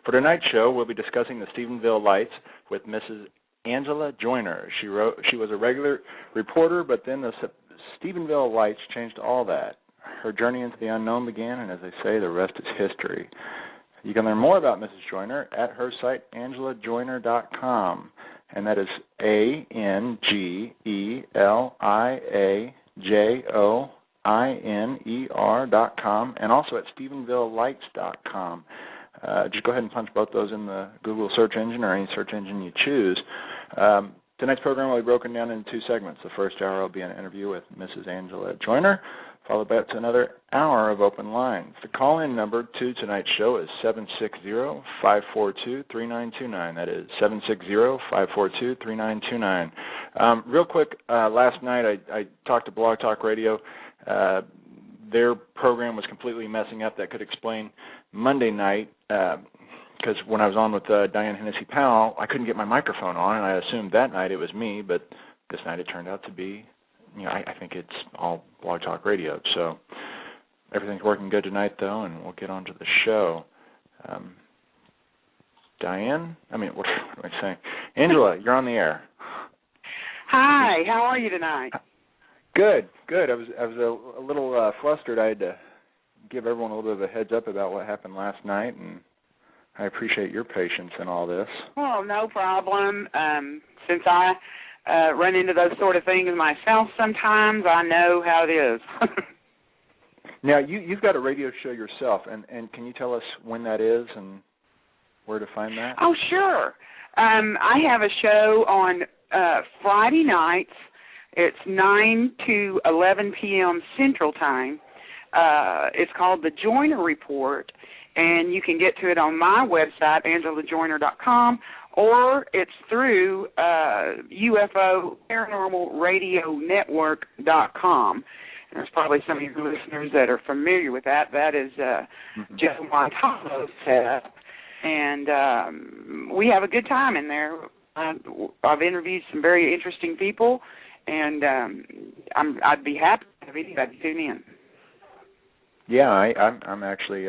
For tonight's show, we'll be discussing the Stephenville Lights with Mrs. Angela Joyner. She was a regular reporter, but then the Stephenville Lights changed all that. Her journey into the unknown began, and as they say, the rest is history. You can learn more about Mrs. Joyner at her site, angelajoyner.com, and that is ANGELIAJOINER.com, and also at StephenvilleLights.com. Just go ahead and punch both those in the Google search engine or any search engine you choose. Tonight's program will be broken down into two segments. The first hour will be an interview with Mrs. Angela Joyner, followed by another hour of open lines. The call-in number to tonight's show is 760-542-3929. That is 760-542-3929. Real quick, last night I talked to Blog Talk Radio. Their program was completely messing up. That could explain Monday night, because when I was on with Diane Hennessy-Powell, I couldn't get my microphone on, and I assumed that night it was me, but this night it turned out to be, I think it's all Blog Talk Radio. So everything's working good tonight, though, and we'll get on to the show. Diane? What am I saying? Angela, you're on the air. Hi, how are you tonight? Good. I was a little flustered. I had to give everyone a little bit of a heads up about what happened last night, and I appreciate your patience in all this. Oh, no problem. Since I run into those sort of things myself sometimes, I know how it is. Now, you've got a radio show yourself, and can you tell us when that is and where to find that? Oh, sure. I have a show on Friday nights. It's 9 to 11 p.m. Central Time. It's called The Joyner Report, and you can get to it on my website, angelajoyner.com, or it's through UFO Paranormal Radio Network.com. There's probably some of your listeners that are familiar with that. That is Joe Montano's setup, and we have a good time in there. I've interviewed some very interesting people, and I'd be happy if anybody tune in. Yeah, I'm actually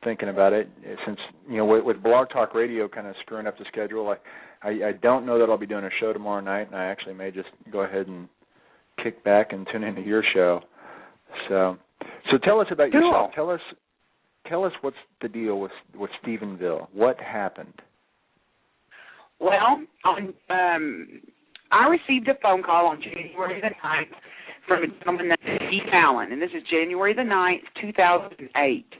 thinking about it since with Blog Talk Radio kind of screwing up the schedule. I don't know that I'll be doing a show tomorrow night, and I actually may just go ahead and kick back and tune into your show. So tell us about yourself. Tell us what's the deal with Stephenville. What happened? Well, I received a phone call on January the 9th from a gentleman named Steve Allen, and this is January the 9th, 2008.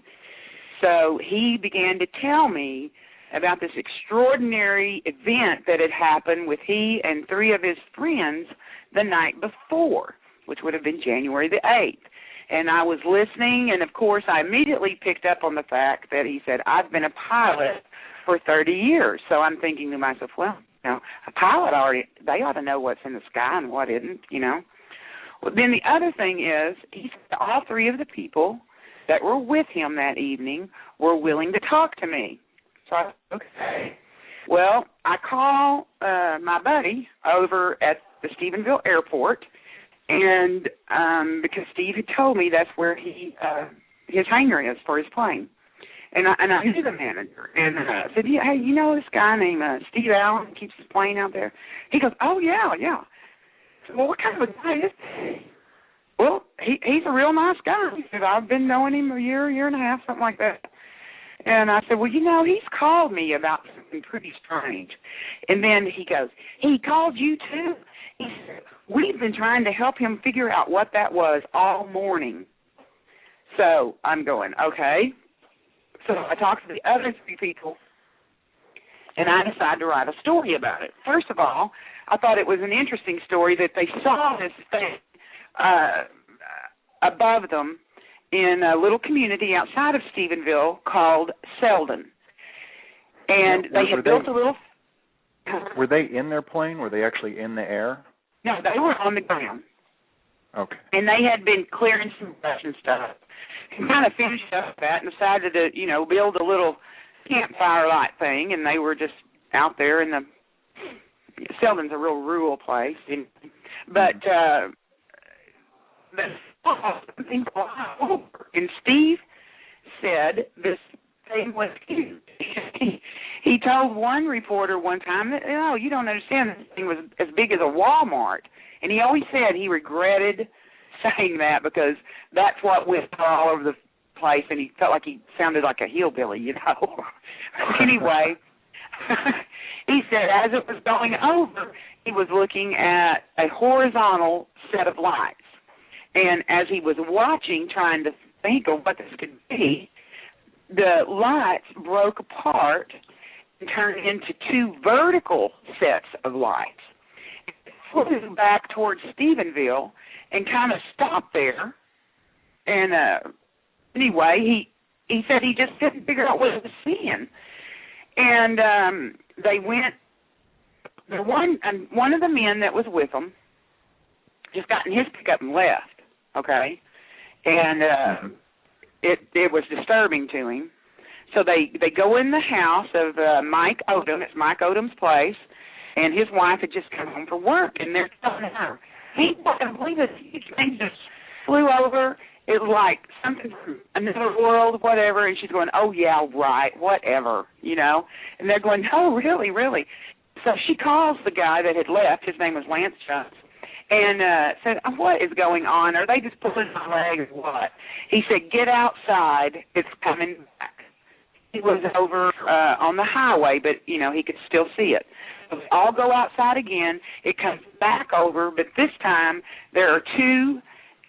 So he began to tell me about this extraordinary event that had happened with he and three of his friends the night before, which would have been January the 8th. And I was listening, and, of course, I immediately picked up on the fact that he said, I've been a pilot for 30 years. So I'm thinking to myself, well, a pilot they ought to know what's in the sky and what isn't, Well, then the other thing is, he said all three of the people that were with him that evening were willing to talk to me. So I said, okay. Well, I call my buddy over at the Stephenville airport, and because Steve had told me that's where his hangar is for his plane. And I knew the manager, and I said, hey, this guy named Steve Allen keeps his plane out there? He goes, oh, yeah. I said, well, what kind of a guy is he? Well, he's a real nice guy. He said, I've been knowing him a year and a half, something like that. And I said, well, he's called me about something pretty strange. And then he goes, he called you too? He said, we've been trying to help him figure out what that was all morning. So I'm going, okay. So I talked to the other three people, and I decided to write a story about it. First of all, I thought it was an interesting story that they saw this thing above them in a little community outside of Stephenville called Selden. And they had built a little... Were they in their plane? Were they actually in the air? No, they were on the ground. Okay. And they had been clearing some brush and stuff. And kind of finished up that and decided to, build a little campfire light thing, and they were just out there in the... Selden's a real rural place. But something fly over. And Steve said this thing was huge. He He told one reporter one time that, oh, you don't understand, this thing was as big as a Walmart. And he always said he regretted saying that because that's what went all over the place, and he felt like he sounded like a hillbilly, you know. Anyway, he said as it was going over, he was looking at a horizontal set of lights. And as he was watching, trying to think of what this could be, the lights broke apart and turned into two vertical sets of lights. It flew back towards Stephenville and kind of stopped there. And anyway, he said he just couldn't figure out what he was seeing. And they went. One of the men that was with them just got in his pickup and left. Okay, and it was disturbing to him. So they go in the house of Mike Odom. It's Mike Odom's place, and his wife had just come home from work, and they're telling her, he doesn't believe this huge thing just flew over. It was like something from another world, whatever, and she's going, oh, yeah, right, whatever, you know. And they're going, no, really, really. So she calls the guy that had left. His name was Lance Jones. And said, what is going on? Are they just pulling my leg or what? He said, get outside. It's coming back. He was over on the highway, but, you know, he could still see it. So they all go outside again. It comes back over, but this time there are two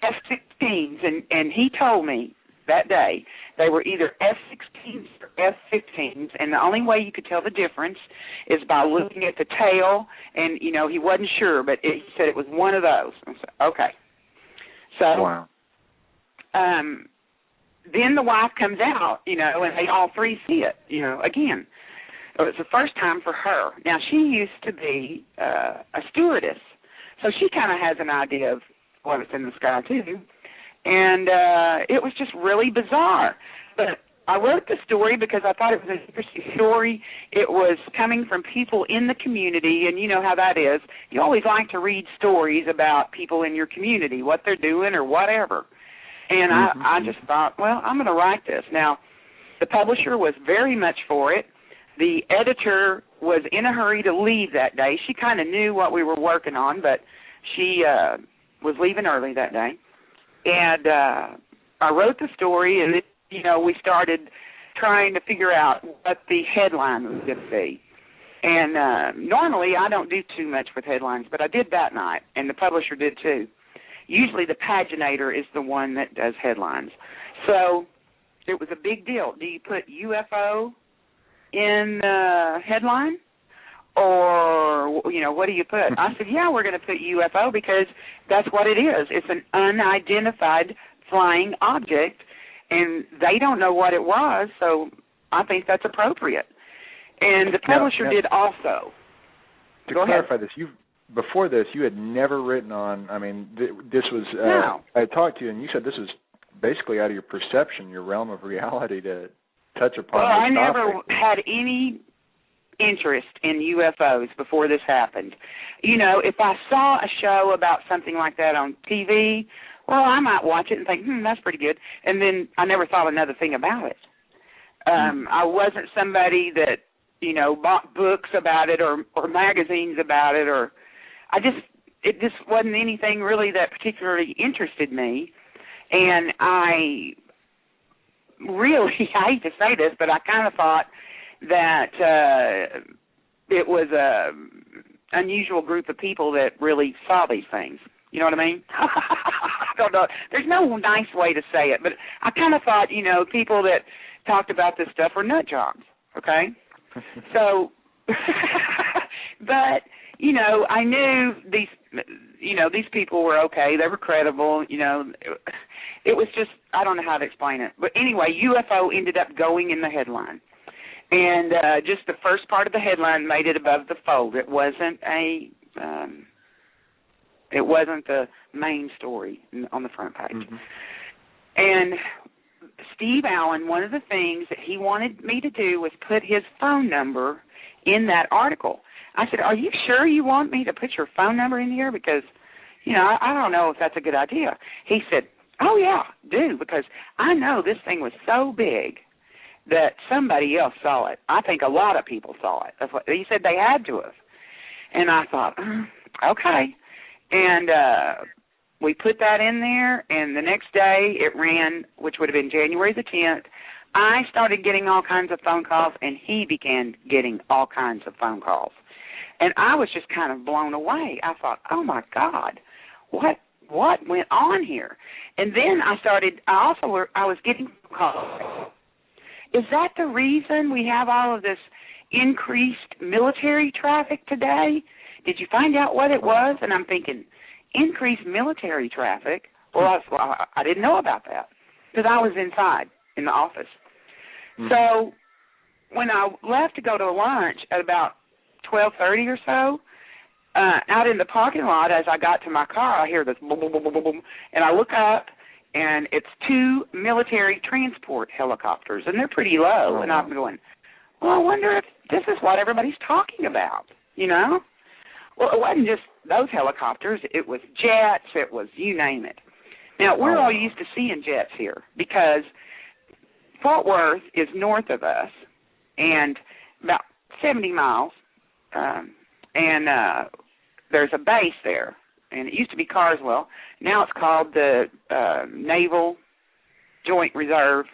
F-16s, and he told me that day they were either F-16s or F-15s, and the only way you could tell the difference is by looking at the tail, and, you know, he wasn't sure, but he said it was one of those. I said, okay. So, wow. Then the wife comes out, you know, and they all three see it, you know, again. It was the first time for her. Now, she used to be a stewardess, so she kind of has an idea of what is in the sky, too. And it was just really bizarre. But I wrote the story because I thought it was an interesting story. It was coming from people in the community, and you know how that is. You always like to read stories about people in your community, what they're doing or whatever. And I just thought, well, I'm going to write this. Now, the publisher was very much for it. The editor was in a hurry to leave that day. She kind of knew what we were working on, but she was leaving early that day. And I wrote the story, and, you know, we started trying to figure out what the headline was going to be. And normally I don't do too much with headlines, but I did that night, and the publisher did too. Usually the paginator is the one that does headlines. So it was a big deal. Do you put UFO in the headline? Or, you know, what do you put? I said, yeah, we're going to put UFO because that's what it is. It's an unidentified flying object, and they don't know what it was, so I think that's appropriate. And the publisher did also. To clarify this, before this, you had never written on, I mean, this was, no. I talked to you, and you said this was basically out of your perception, your realm of reality to touch upon this topic. I never had any interest in UFOs before this happened. You know, if I saw a show about something like that on TV, well, I might watch it and think, that's pretty good. And then I never thought another thing about it. I wasn't somebody that, you know, bought books about it or magazines about it, or it just wasn't anything really that particularly interested me. And I really, I hate to say this, but I kind of thought that it was a unusual group of people that really saw these things. You know what I mean? I don't know. There's no nice way to say it, but I kind of thought, you know, people that talked about this stuff were nut jobs, okay? So, but, you know, I knew these people were okay. They were credible, you know. It was just, I don't know how to explain it. But anyway, UFO ended up going in the headline. And just the first part of the headline made it above the fold. It wasn't the main story on the front page. And Steve Allen, one of the things that he wanted me to do was put his phone number in that article. I said, are you sure you want me to put your phone number in here? Because, you know, I don't know if that's a good idea. He said, oh, yeah, do, because I know this thing was so big that somebody else saw it. I think a lot of people saw it. That's what he said. They had to have. And I thought, okay. And we put that in there, and the next day it ran, which would have been January the 10th. I started getting all kinds of phone calls, and he began getting all kinds of phone calls. And I was just kind of blown away. I thought, oh, my God, what went on here? And then I was getting calls. Is that the reason we have all of this increased military traffic today? Did you find out what it was? And I'm thinking, increased military traffic? Well, I didn't know about that because I was inside in the office. Mm-hmm. So when I left to go to lunch at about 12:30 or so, out in the parking lot, as I got to my car, I hear this boom, boom, boom, boom, boom, and I look up, and it's 2 military transport helicopters, and they're pretty low. And I'm going, well, I wonder if this is what everybody's talking about, you know? Well, it wasn't just those helicopters. It was jets. It was you name it. Now, we're all used to seeing jets here because Fort Worth is north of us and about 70 miles, and there's a base there. And it used to be Carswell. Now it's called the Naval Joint Reserve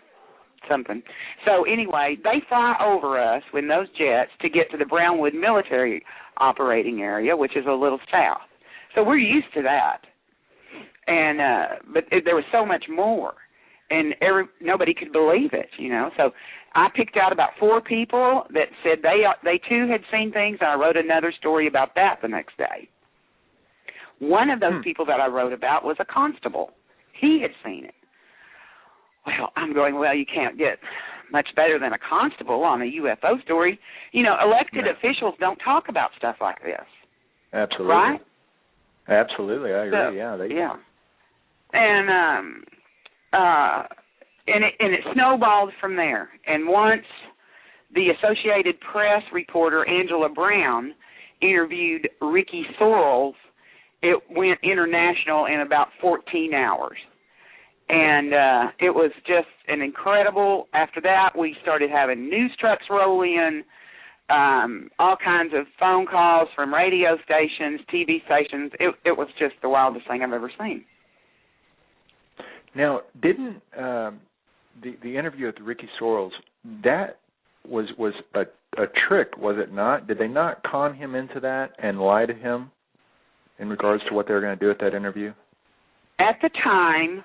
something. So anyway, they fly over us with those jets to get to the Brownwood military operating area, which is a little south. So we're used to that. And but there was so much more, and nobody could believe it, you know. So I picked out about 4 people that said they too had seen things, and I wrote another story about that the next day. One of those people that I wrote about was a constable. He had seen it. Well, I'm going, well, you can't get much better than a constable on a UFO story. You know, elected officials don't talk about stuff like this. Absolutely. Right? Absolutely, I agree. So, yeah. And it snowballed from there. And once the Associated Press reporter Angela Brown interviewed Ricky Sorrells, it went international in about 14 hours. And it was just an incredible, after that we started having news trucks roll in, all kinds of phone calls from radio stations, TV stations. It was just the wildest thing I've ever seen. Now, didn't the interview with Ricky Sorrells, that was a trick, was it not? Did they not con him into that and lie to him in regards to what they were going to do at that interview? At the time,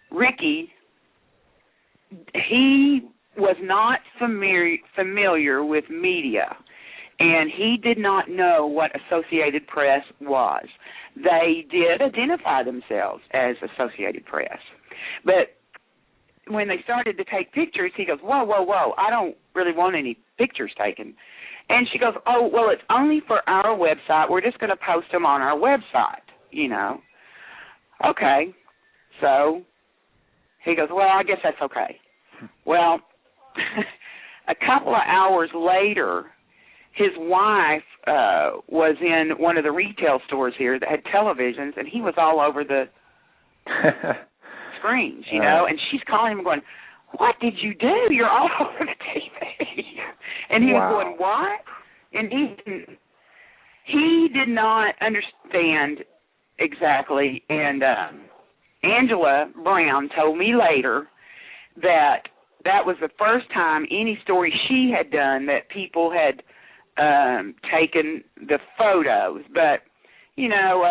Ricky, he was not familiar with media, and he did not know what Associated Press was. They did identify themselves as Associated Press, but when they started to take pictures, he goes, whoa, whoa, whoa, I don't really want any pictures taken. And she goes, oh, well, it's only for our website. We're just going to post them on our website, you know. Okay. So he goes, well, I guess that's okay. Well, a couple of hours later, his wife was in one of the retail stores here that had televisions, and he was all over the screens, you know, and she's calling him going, what did you do? You're all over the TV. And he was going, what? And he did not understand exactly. And Angela Brown told me later that was the first time any story she had done that people had taken the photos. But, you know,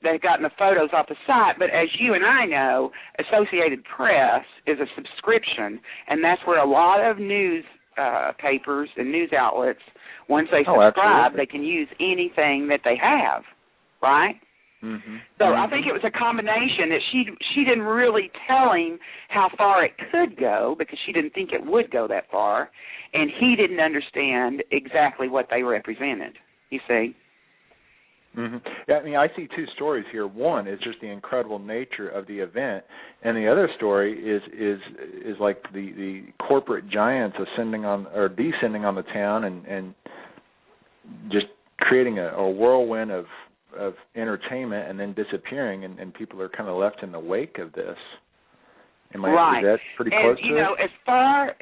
they had gotten the photos off the site. But as you and I know, Associated Press is a subscription, and that's where a lot of news papers and news outlets, once they subscribe, they can use anything that they have, right? Mm-hmm. So I think it was a combination that she didn't really tell him how far it could go because she didn't think it would go that far, and he didn't understand exactly what they represented, you see. Mm-hmm. Yeah, I mean, I see 2 stories here. One is just the incredible nature of the event, and the other story is like the corporate giants ascending on or descending on the town and just creating a whirlwind of entertainment and then disappearing, and people are kind of left in the wake of this. Is Right. that pretty And, close to you know, it? as far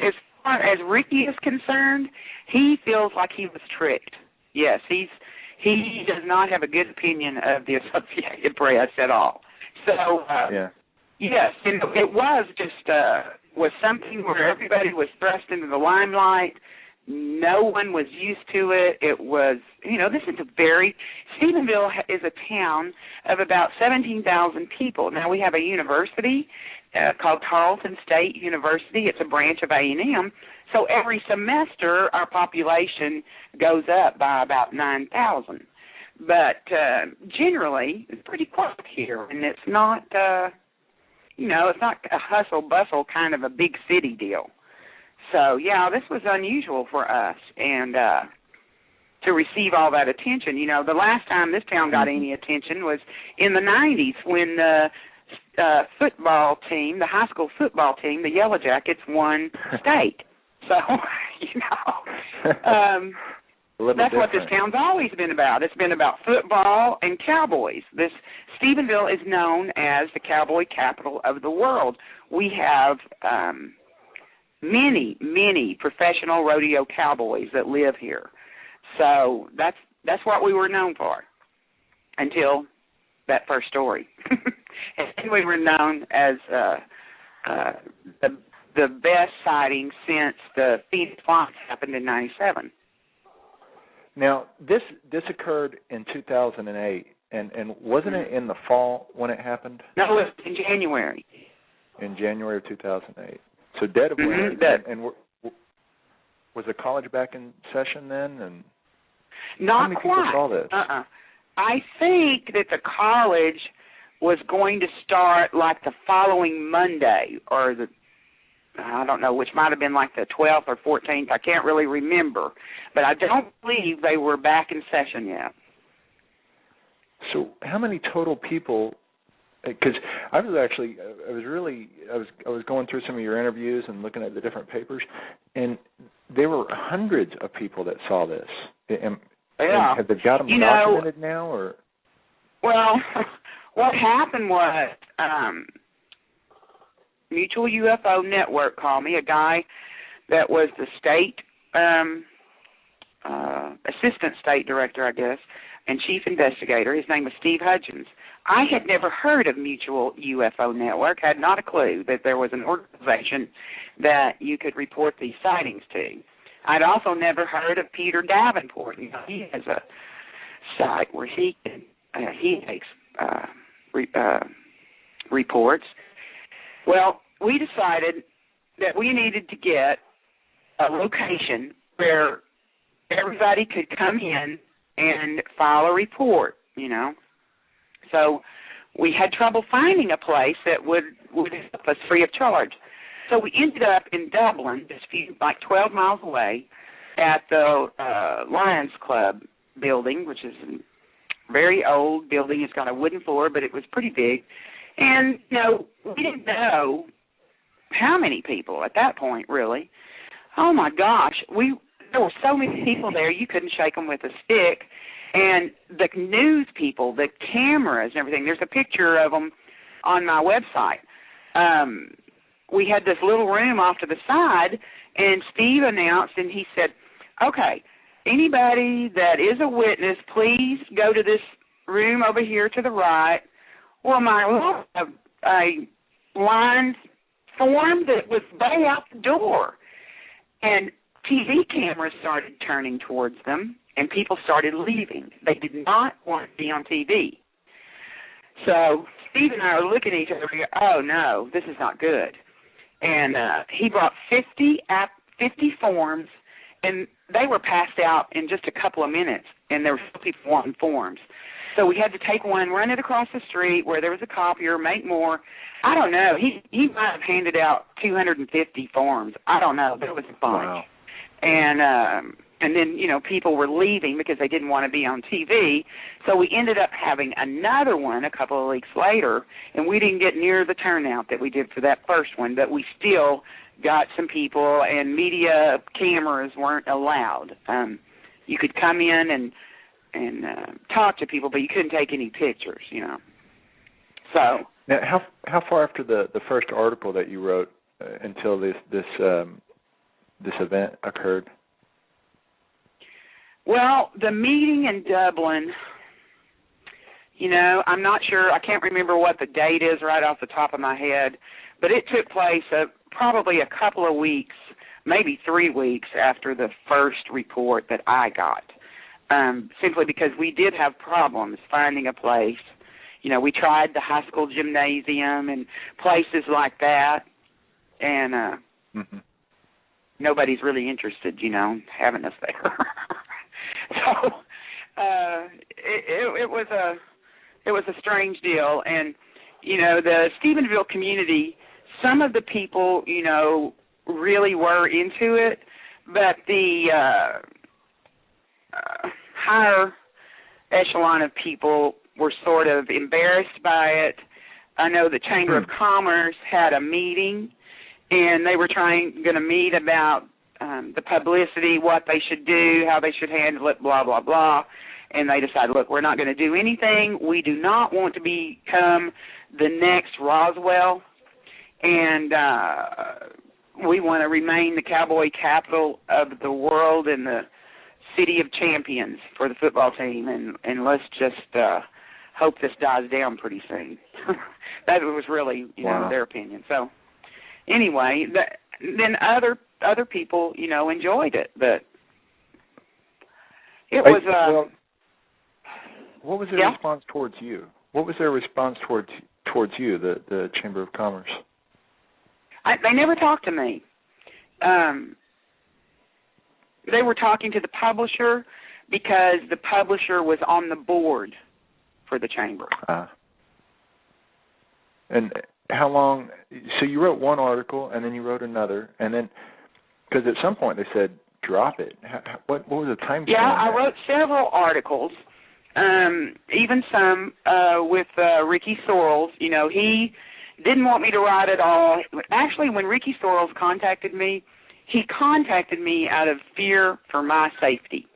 as Ricky is concerned, he feels like he was tricked. Yes, he does not have a good opinion of the Associated Press at all. So, yes, and it was just was something where everybody was thrust into the limelight. No one was used to it. It was, you know, this is Stephenville is a town of about 17,000 people. Now, we have a university called Tarleton State University. It's a branch of A&M. So every semester, our population goes up by about 9,000. But generally, it's pretty quiet here, and it's not, you know, it's not a hustle-bustle kind of a big city deal. So, yeah, this was unusual for us, and to receive all that attention. You know, the last time this town got any attention was in the 90s when the football team, the high school football team, the Yellow Jackets, won state. So, you know, that's what this town's always been about. It's been about football and cowboys. Stephenville is known as the cowboy capital of the world. We have many professional rodeo cowboys that live here. So that's what we were known for until that first story. And we were known as the best sighting since the Phoenix Flight happened in '97. Now, this occurred in 2008, and wasn't it in the fall when it happened? No, it was in January. In January of 2008. So dead of winter. And was the college back in session then? And not how many quite. people saw this? I think that the college was going to start like the following Monday, or I don't know, which might have been like the 12th or 14th. I can't really remember. But I don't believe they were back in session yet. So how many total people? Because I was going through some of your interviews and looking at the different papers, and there were hundreds of people that saw this. And have they got them documented now, or? Well, what happened was Mutual UFO Network called me, a guy that was the state assistant state director, I guess, and chief investigator. His name was Steve Hudgens. I had never heard of Mutual UFO Network, had not a clue that there was an organization that you could report these sightings to. I'd also never heard of Peter Davenport. You know, he has a site where he takes reports. Well, we decided that we needed to get a location where everybody could come in and file a report, you know. So we had trouble finding a place that would help us free of charge. So we ended up in Dublin, just like 12 miles away, at the Lions Club building, which is a very old building. It's got a wooden floor, but it was pretty big. And, you know, we didn't know how many people at that point, really. Oh, my gosh. There were so many people there, you couldn't shake them with a stick. And the news people, the cameras and everything, there's a picture of them on my website. We had this little room off to the side, and Steve announced, and he said, okay, anybody that is a witness, please go to this room over here to the right. Well, my a line formed that was way out the door. And TV cameras started turning towards them, and people started leaving. They did not want to be on TV. So Steve and I are looking at each other and go, oh, no, this is not good. And he brought 50 forms, and they were passed out in just a couple of minutes, and there were still people wanting forms. So we had to take one, run it across the street where there was a copier, make more. I don't know. He might have handed out 250 forms. I don't know. There was a bunch. Wow. And then, you know, people were leaving because they didn't want to be on TV. So we ended up having another one a couple of weeks later, and we didn't get near the turnout that we did for that first one, but we still got some people, and media cameras weren't allowed. You could come in and talk to people, but you couldn't take any pictures, you know. So Now, how far after the first article that you wrote until this event occurred? Well, the meeting in Dublin, I'm not sure. I can't remember what the date is right off the top of my head, but it took place probably a couple of weeks, maybe 3 weeks after the first report that I got, simply because we did have problems finding a place. We tried the high school gymnasium and places like that, and nobody's really interested, having us there. So it was a strange deal, and the Stephenville community, some of the people really were into it, but the higher echelon of people were sort of embarrassed by it. I know the Chamber of Commerce had a meeting, and they were going to meet about the publicity, what they should do, how they should handle it, blah, blah, blah. And they decided, look, we're not going to do anything. We do not want to become the next Roswell, and we want to remain the cowboy capital of the world and the city of champions for the football team, and let's just hope this dies down pretty soon. That was really, their opinion. So anyway, then other people, enjoyed it, but it was. What was their response towards you? What was their response towards you, the Chamber of Commerce? They never talked to me. They were talking to the publisher because the publisher was on the board for the Chamber. And how long? So you wrote one article, and then you wrote another, and then because at some point they said drop it. What was the time? Yeah, I wrote several articles, even some with Ricky Sorrells. He didn't want me to write at all. Actually, when Ricky Sorrells contacted me, he contacted me out of fear for my safety.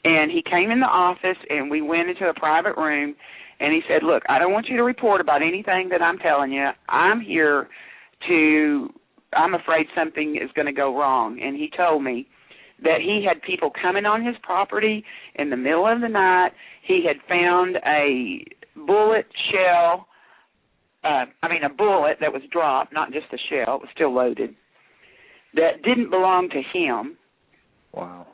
And he came in the office, and we went into a private room, and he said, look, I don't want you to report about anything that I'm telling you. I'm afraid something is going to go wrong. And he told me that he had people coming on his property in the middle of the night. He had found a bullet shell, a bullet that was dropped, not just a shell, it was still loaded, that didn't belong to him. Wow.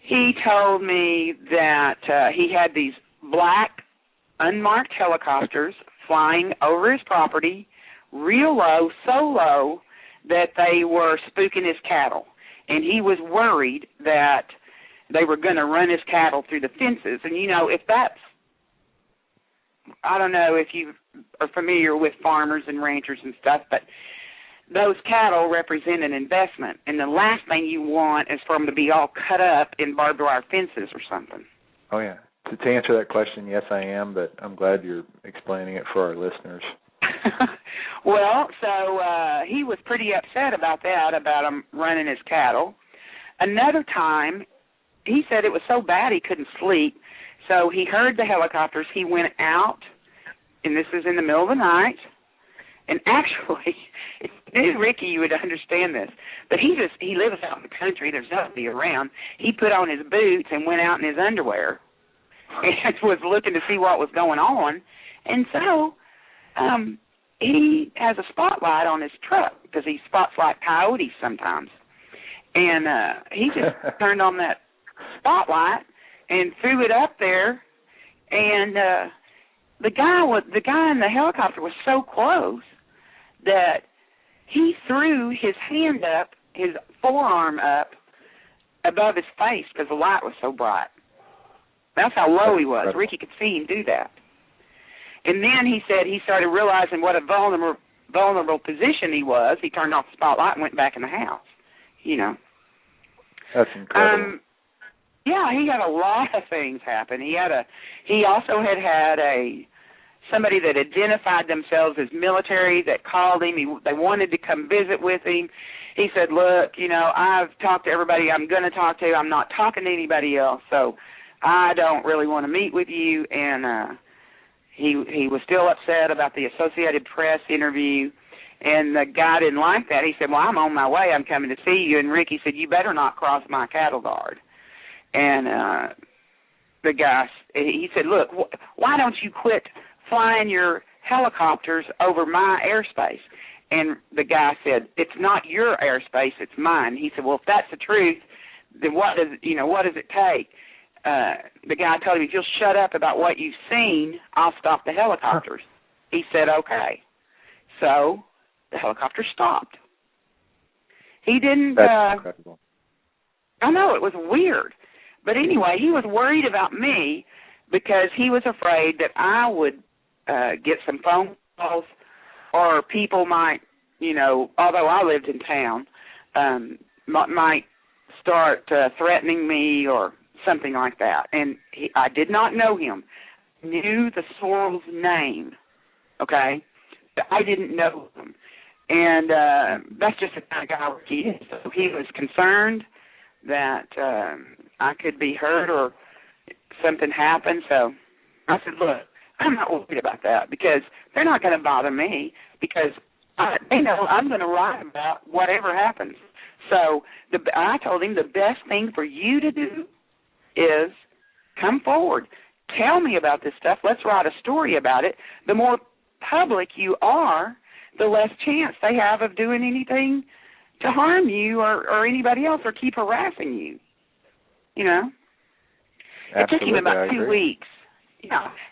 He told me that he had these black, unmarked helicopters flying over his property, real low, so low that they were spooking his cattle. And he was worried that they were going to run his cattle through the fences. And, if that's, I don't know if you are familiar with farmers and ranchers and stuff, but those cattle represent an investment, and the last thing you want is for them to be all cut up in barbed wire fences or something. Oh, yeah. To answer that question, yes, I am, but I'm glad you're explaining it for our listeners. Well, so he was pretty upset about that, about him running his cattle. Another time, he said it was so bad he couldn't sleep, so he heard the helicopters. He went out, and this was in the middle of the night. And actually, if you knew Ricky, you would understand this. But he lives out in the country. There's nobody around. He put on his boots and went out in his underwear and was looking to see what was going on. And so he has a spotlight on his truck because he spots like coyotes sometimes. And he just turned on that spotlight and threw it up there. And the guy in the helicopter was so close that he threw his hand up, his forearm up, above his face because the light was so bright. That's how low he was. Ricky could see him do that. And then he said he started realizing what a vulnerable position he was. He turned off the spotlight and went back in the house, That's incredible. Yeah, he had a lot of things happen. He also had somebody that identified themselves as military that called him. They wanted to come visit with him. He said, look, I've talked to everybody I'm going to talk to. I'm not talking to anybody else, so I don't really want to meet with you. And he was still upset about the Associated Press interview, and the guy didn't like that. He said, well, I'm on my way. I'm coming to see you. And Ricky said, you better not cross my cattle guard. And the guy, he said, look, why don't you quit flying your helicopters over my airspace? And the guy said, it's not your airspace, it's mine. He said, well, if that's the truth, then what does it take? The guy told him, if you'll shut up about what you've seen, I'll stop the helicopters. He said, okay. So the helicopter stopped. He didn't. That's incredible. I know, it was weird. But anyway, he was worried about me because he was afraid that I would get some phone calls, or people might, although I lived in town, might start threatening me or something like that. And I did not know him. Knew the sorrel's name, okay? But I didn't know him. And that's just the kind of guy he is. So he was concerned that I could be hurt or something happened. So I said, look, I'm not worried about that because they're not going to bother me because they know I'm going to write about whatever happens. So I told him the best thing for you to do is come forward. Tell me about this stuff. Let's write a story about it. The more public you are, the less chance they have of doing anything to harm you or anybody else or keep harassing you. Absolutely, it took him about 2 weeks.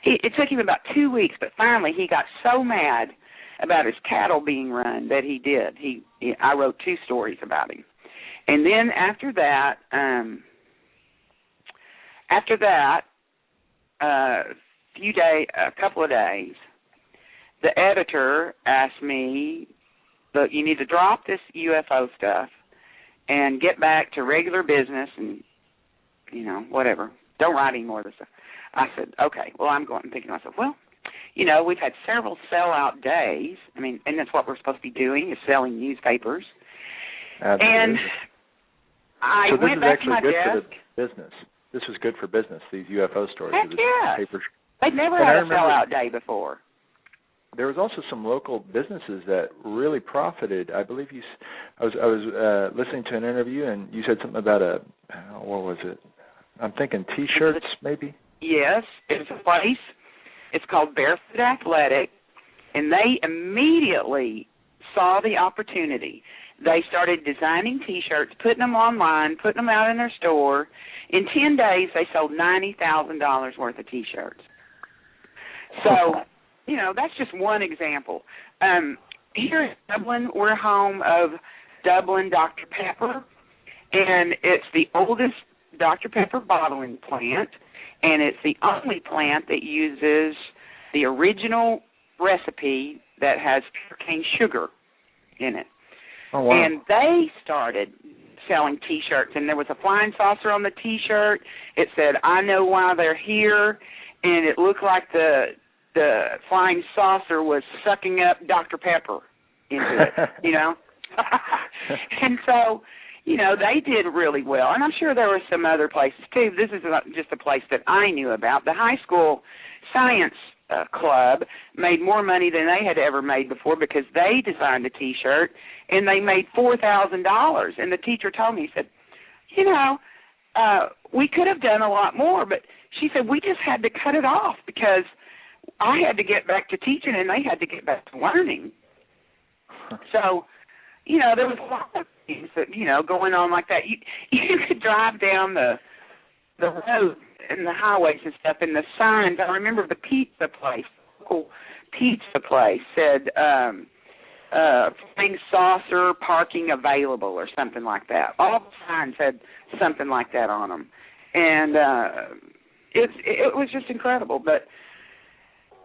It took him about 2 weeks, but finally he got so mad about his cattle being run that he did. I wrote 2 stories about him. And then after that, a couple of days, the editor asked me, look, you need to drop this UFO stuff and get back to regular business and, whatever. Don't write any more of this stuff. I said, okay. Well, I'm thinking to myself, well, we've had several sellout days. I mean, and that's what we're supposed to be doing is selling newspapers. Absolutely. And I went back to my desk. So this is actually good for the business. This was good for business, these UFO stories. Heck yeah. Papers. They'd never had a sellout day before. There was also some local businesses that really profited. I believe I was listening to an interview, and you said something about what was it? I'm thinking T-shirts, maybe? Yes, it's a place. It's called Barefoot Athletic, and they immediately saw the opportunity. They started designing T-shirts, putting them online, putting them out in their store. In 10 days, they sold $90,000 worth of T-shirts. So, that's just one example. Here in Dublin, we're home of Dublin Dr. Pepper, and it's the oldest Dr. Pepper bottling plant, and it's the only plant that uses the original recipe that has pure cane sugar in it. Oh, wow. And they started selling T-shirts, and there was a flying saucer on the T-shirt. It said, I know why they're here, and it looked like the flying saucer was sucking up Dr. Pepper into it, And so, they did really well. And I'm sure there were some other places, too. This is not just a place that I knew about. The high school science club made more money than they had ever made before because they designed a T-shirt, and they made $4,000. And the teacher told me, he said, we could have done a lot more, but she said, we just had to cut it off because I had to get back to teaching and they had to get back to learning. So, there was a lot of things that, going on like that. You could drive down the road and the highways and stuff, and the signs, I remember the pizza place, local pizza place said, flying saucer, parking available or something like that. All the signs had something like that on them. And it was just incredible. But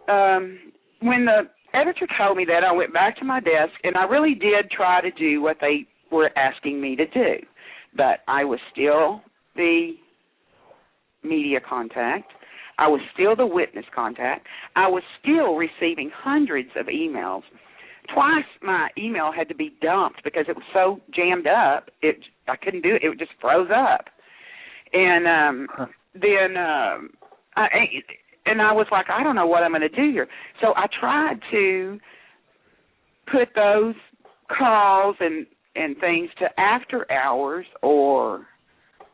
when the editor told me that, I went back to my desk, and I really did try to do what they were asking me to do. But I was still the media contact. I was still the witness contact. I was still receiving hundreds of emails. Twice my email had to be dumped because it was so jammed up. I couldn't do it. It just froze up. And then and I was like, I don't know what I'm going to do here. So I tried to put those calls and things to after hours or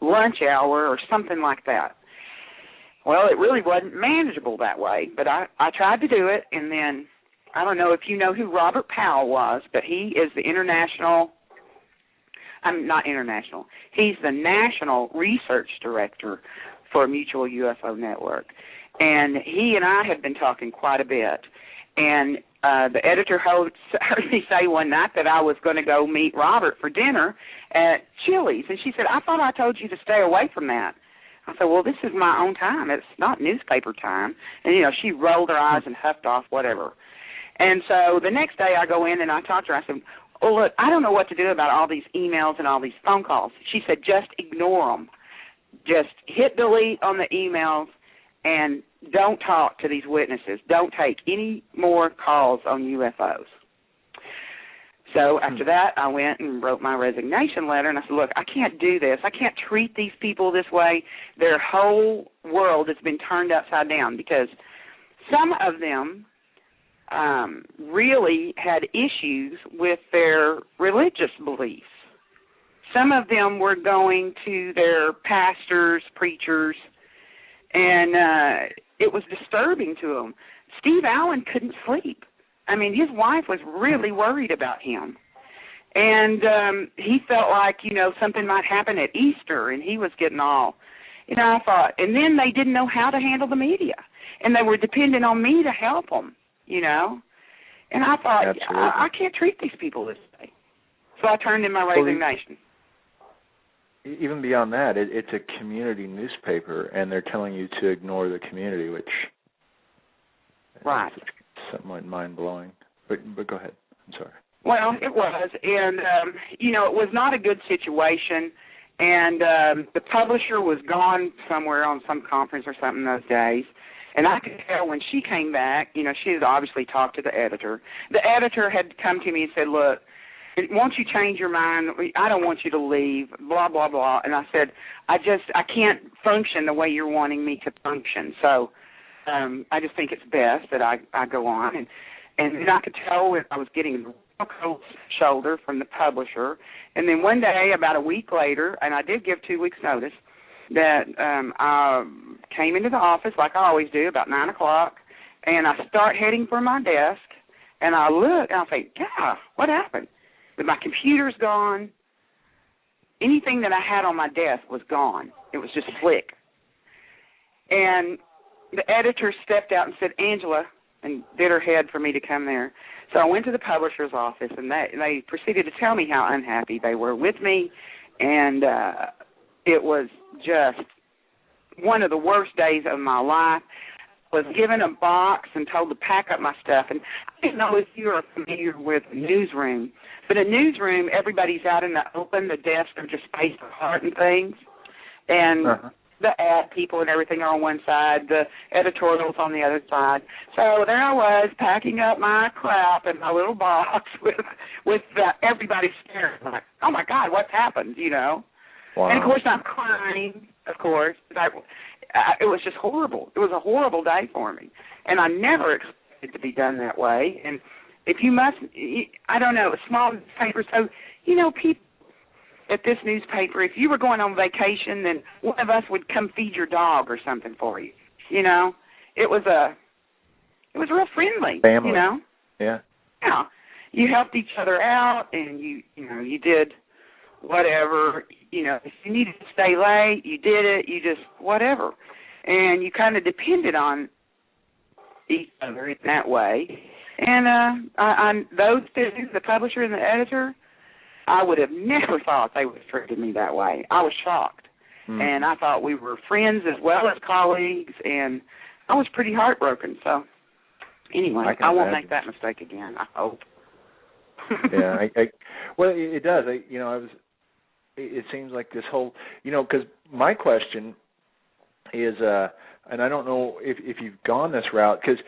lunch hour or something like that. Well, it really wasn't manageable that way, but I tried to do it, and then I don't know if you know who Robert Powell was, but he is the he's the National Research Director for Mutual UFO Network, and he and I have been talking quite a bit, and the editor heard me say one night that I was going to go meet Robert for dinner at Chili's, and she said, I thought I told you to stay away from that. I said, well, this is my own time. It's not newspaper time. And, she rolled her eyes and huffed off, whatever. And so the next day I go in and I talk to her. I said, oh, look, I don't know what to do about all these emails and all these phone calls. She said, just ignore them. Just hit delete on the emails and don't talk to these witnesses. Don't take any more calls on UFOs. So after that, I went and wrote my resignation letter, and I said, look, I can't do this. I can't treat these people this way. Their whole world has been turned upside down because some of them really had issues with their religious beliefs. Some of them were going to their pastors, preachers, and it was disturbing to them. Steve Allen couldn't sleep. I mean, his wife was really worried about him. And he felt like, something might happen at Easter, and he was getting all, I thought, and then they didn't know how to handle the media. And they were dependent on me to help them, And I thought, I can't treat these people this way. So I turned in my resignation. Even beyond that, it's a community newspaper, and they're telling you to ignore the community, which right. is somewhat mind-blowing. But go ahead. I'm sorry. Well, it was, and, it was not a good situation, and the publisher was gone somewhere on some conference or something those days, and I could tell when she came back, she had obviously talked to the editor. The editor had come to me and said, look, won't you change your mind? I don't want you to leave, blah, blah, blah. And I said, I can't function the way you're wanting me to function. So I just think it's best that I go on. And then I could tell if I was getting a cold shoulder from the publisher. And then one day, about a week later, and I did give 2 weeks' notice, that I came into the office like I always do, about 9 o'clock, and I start heading for my desk, and I look, and I think, yeah, what happened? But my computer's gone. Anything that I had on my desk was gone. It was just slick. And the editor stepped out and said, Angela, and bit her head for me to come there. So I went to the publisher's office, and they proceeded to tell me how unhappy they were with me, and it was just one of the worst days of my life. I was given a box and told to pack up my stuff, and I don't know if you are familiar with a newsroom, but a newsroom, everybody's out in the open, the desks are just spaced apart and things, and the ad people and everything are on one side, the editorials on the other side. So there I was, packing up my crap in my little box with everybody staring like, oh, my God, what's happened, Wow. And, of course, I'm crying, of course. It was just horrible. It was a horrible day for me. And I never expected to be done that way. And if you must, I don't know, a small newspaper, so, people at this newspaper, if you were going on vacation, then one of us would come feed your dog or something for you. It was real friendly. Family. Yeah. Yeah. You helped each other out, and you did whatever. If you needed to stay late, you did it. You just whatever, and you kind of depended on each other in that way. And those two, the publisher and the editor, I would have never thought they would have treated me that way. I was shocked. And I thought we were friends as well as colleagues, and I was pretty heartbroken. So, anyway, I won't make that mistake again, I hope. Yeah, well, it does. It seems like this whole, because my question is, and I don't know if you've gone this route, because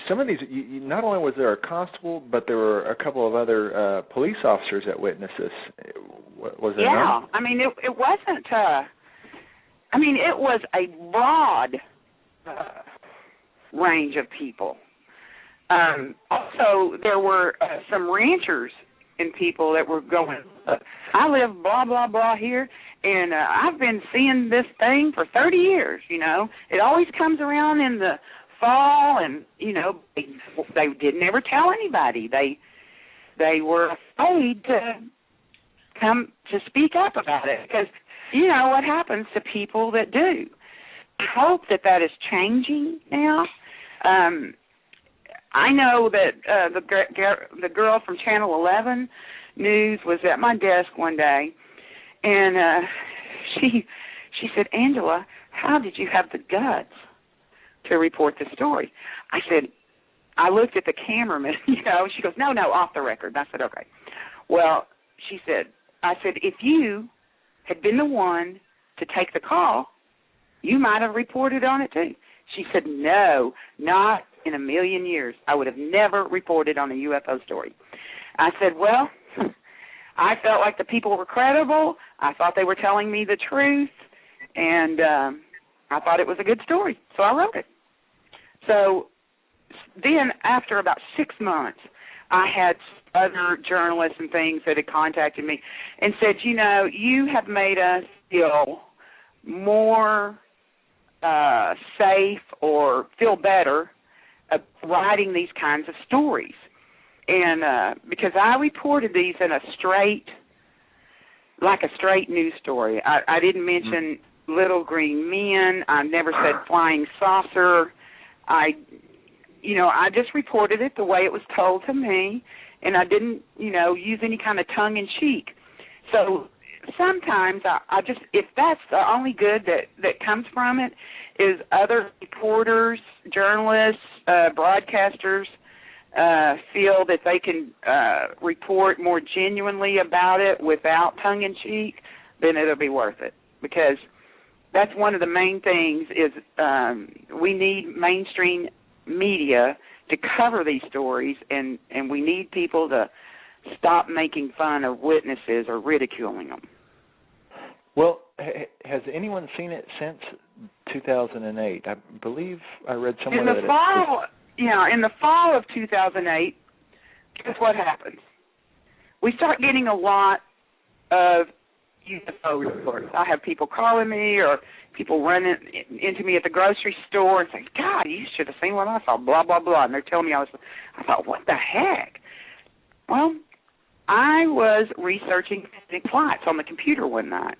some of these, not only was there a constable, but there were a couple of other police officers that witnessed this. Was there not? I mean, it wasn't, it was a broad range of people. Also, there were some ranchers and people that were going, I live blah, blah, blah here, and I've been seeing this thing for 30 years, you know. It always comes around in the fall, and, you know, they didn't ever tell anybody. They were afraid to come to speak up about it because, you know, what happens to people that do. I hope that is changing now. I know that the girl from Channel 11 News was at my desk one day, and she said, Angela, how did you have the guts to report the story? I said, I looked at the cameraman, you know. She goes, no, off the record. And I said, okay. Well, I said, if you had been the one to take the call, you might have reported on it too. She said, no, not in a million years. I would have never reported on a UFO story. I said, well, I felt like the people were credible. I thought they were telling me the truth, and I thought it was a good story, so I wrote it. So then after about 6 months, I had other journalists and things that had contacted me and said, you know, you have made us feel more safe or feel better writing these kinds of stories. And because I reported these in a straight news story. I didn't mention little green men. I never said flying saucer. I just reported it the way it was told to me, and I didn't, you know, use any kind of tongue-in-cheek. So sometimes I just, if that's the only good that comes from it, is other reporters, journalists, broadcasters feel that they can report more genuinely about it without tongue-in-cheek, then it'll be worth it. Because that's one of the main things is we need mainstream media to cover these stories, and we need people to stop making fun of witnesses or ridiculing them. Well, has anyone seen it since 2008? I believe I read somewhere that in the fall of 2008, guess what happens? We start getting a lot of UFO reports. I have people calling me or people running into me at the grocery store and saying, God, you should have seen what I saw, blah, blah, blah. And they're telling me I thought, what the heck? Well, I was researching flights on the computer one night.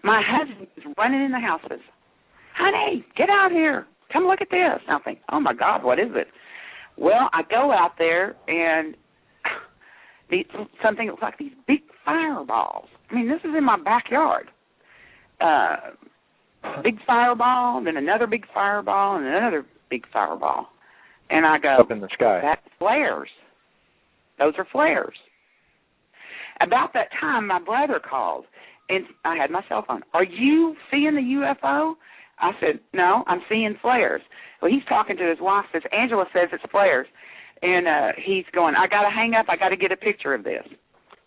My husband was running in the house and says, honey, get out here. Come look at this. And I think, oh, my God, what is it? Well, I go out there, and something looks like these big fireballs. I mean, this is in my backyard. Big fireball, then another big fireball, and another big fireball. And I go, up in the sky. That's flares. Those are flares. About that time, my brother called, and I had my cell phone. Are you seeing the UFO? I said, no, I'm seeing flares. Well, he's talking to his wife, says, Angela says it's flares. And he's going, I got to hang up. I got to get a picture of this.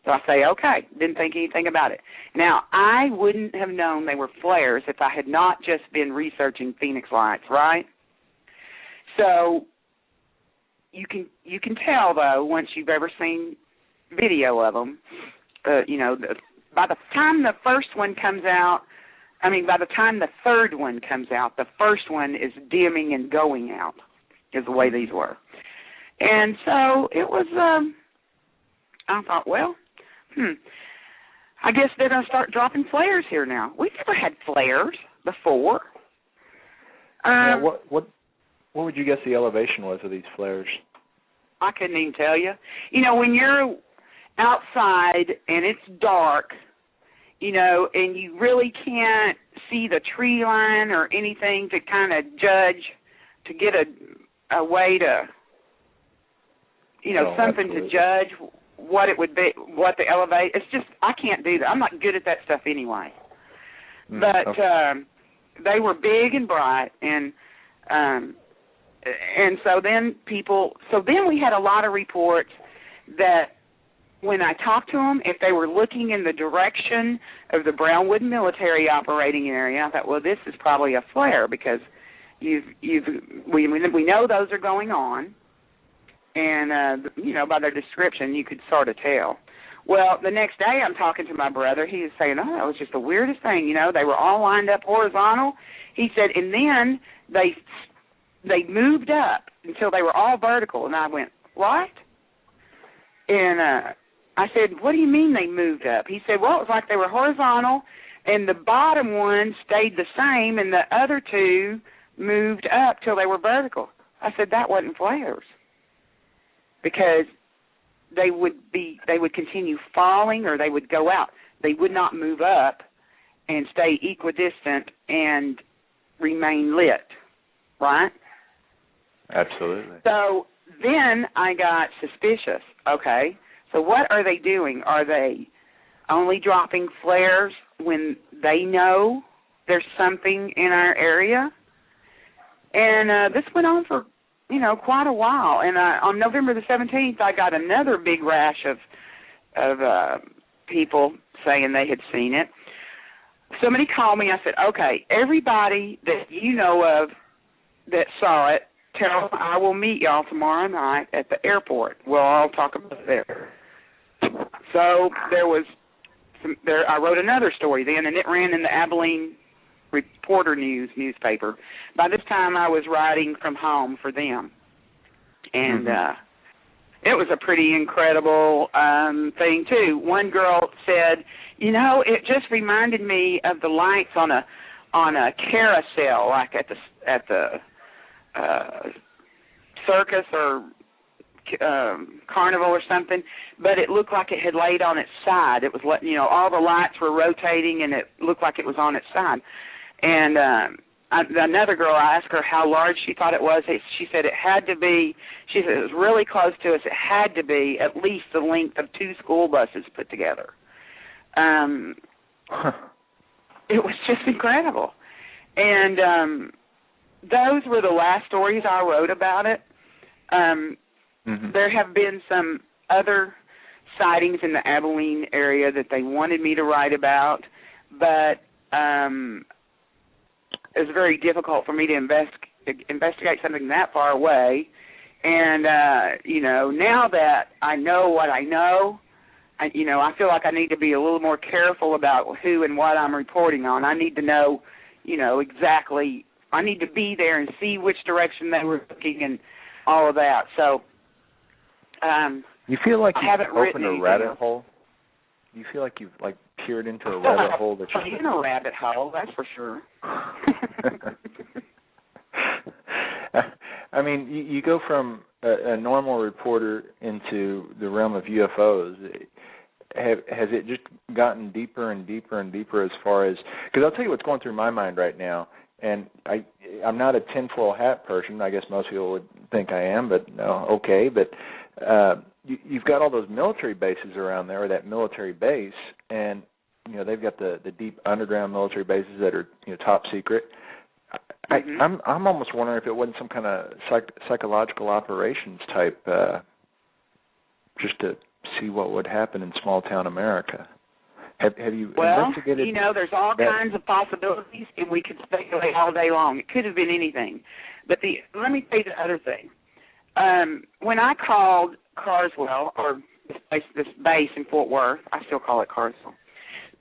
So I say, okay, didn't think anything about it. Now, I wouldn't have known they were flares if I had not just been researching Phoenix lights, right? So you can tell, though, once you've ever seen video of them, by the time the first one comes out, by the time the third one comes out, the first one is dimming and going out, is the way these were. And so it was, I thought, well, I guess they're going to start dropping flares here now. We've never had flares before. What would you guess the elevation was of these flares? I couldn't even tell you. When you're outside and it's dark, and you really can't see the tree line or anything to kind of judge, to get a way to, something absolutely. to judge what it would be, what the elevate. It's just, I can't do that. I'm not good at that stuff anyway. But okay. They were big and bright, and so then we had a lot of reports that when I talked to them, if they were looking in the direction of the Brownwood military operating area, I thought, well, this is probably a flare because, we know those are going on, and by their description you could sort of tell. Well, the next day I'm talking to my brother. He was saying, "Oh, that was just the weirdest thing. They were all lined up horizontal." He said, and then they moved up until they were all vertical, and I went, "What?" And I said, "What do you mean they moved up?" He said, "Well, it was like they were horizontal, and the bottom one stayed the same, and the other two moved up till they were vertical." I said, "That wasn't flares, because they would continue falling, or they would go out. They would not move up and stay equidistant and remain lit, right?" Absolutely. So then I got suspicious. Okay, so what are they doing? Are they only dropping flares when they know there's something in our area? And this went on for, quite a while. And on November the 17th, I got another big rash of people saying they had seen it. Somebody called me. I said, "Okay, everybody that you know of that saw it, tell them I will meet y'all tomorrow night at the airport. We'll all talk about it there." So I wrote another story then, and it ran in the Abilene Reporter newspaper. By this time, I was writing from home for them, and it was a pretty incredible thing too. One girl said, "It just reminded me of the lights on a carousel, like at the circus or carnival or something, but it looked like it had laid on its side. It was, all the lights were rotating, and it looked like it was on its side." And another girl, I asked her how large she thought it was. She said it had to be, she said it was really close to us. It had to be at least the length of 2 school buses put together. It was just incredible. And those were the last stories I wrote about it. There have been some other sightings in the Abilene area that they wanted me to write about, but it was very difficult for me to investigate something that far away. And, now that I know what I know, I feel like I need to be a little more careful about who and what I'm reporting on. I need to know, exactly. I need to be there and see which direction they were looking and all of that. So, you feel like you've opened a rabbit hole? You feel like you've peered into a rabbit hole that you're in a rabbit hole, that's for sure. I mean, you go from a normal reporter into the realm of UFOs. Has it just gotten deeper and deeper and deeper as far as, because I'll tell you what's going through my mind right now, and I'm not a tinfoil hat person. I guess most people would think I am, but no, okay. But you've got all those military bases around there, or that military base, and they've got the deep underground military bases that are top secret. I'm almost wondering if it wasn't some kind of psychological operations type, just to see what would happen in small town America. Have you investigated? There's all kinds of possibilities, and we could speculate all day long. It could have been anything. But let me tell you the other thing. When I called Carswell, or this base in Fort Worth, I still call it Carswell,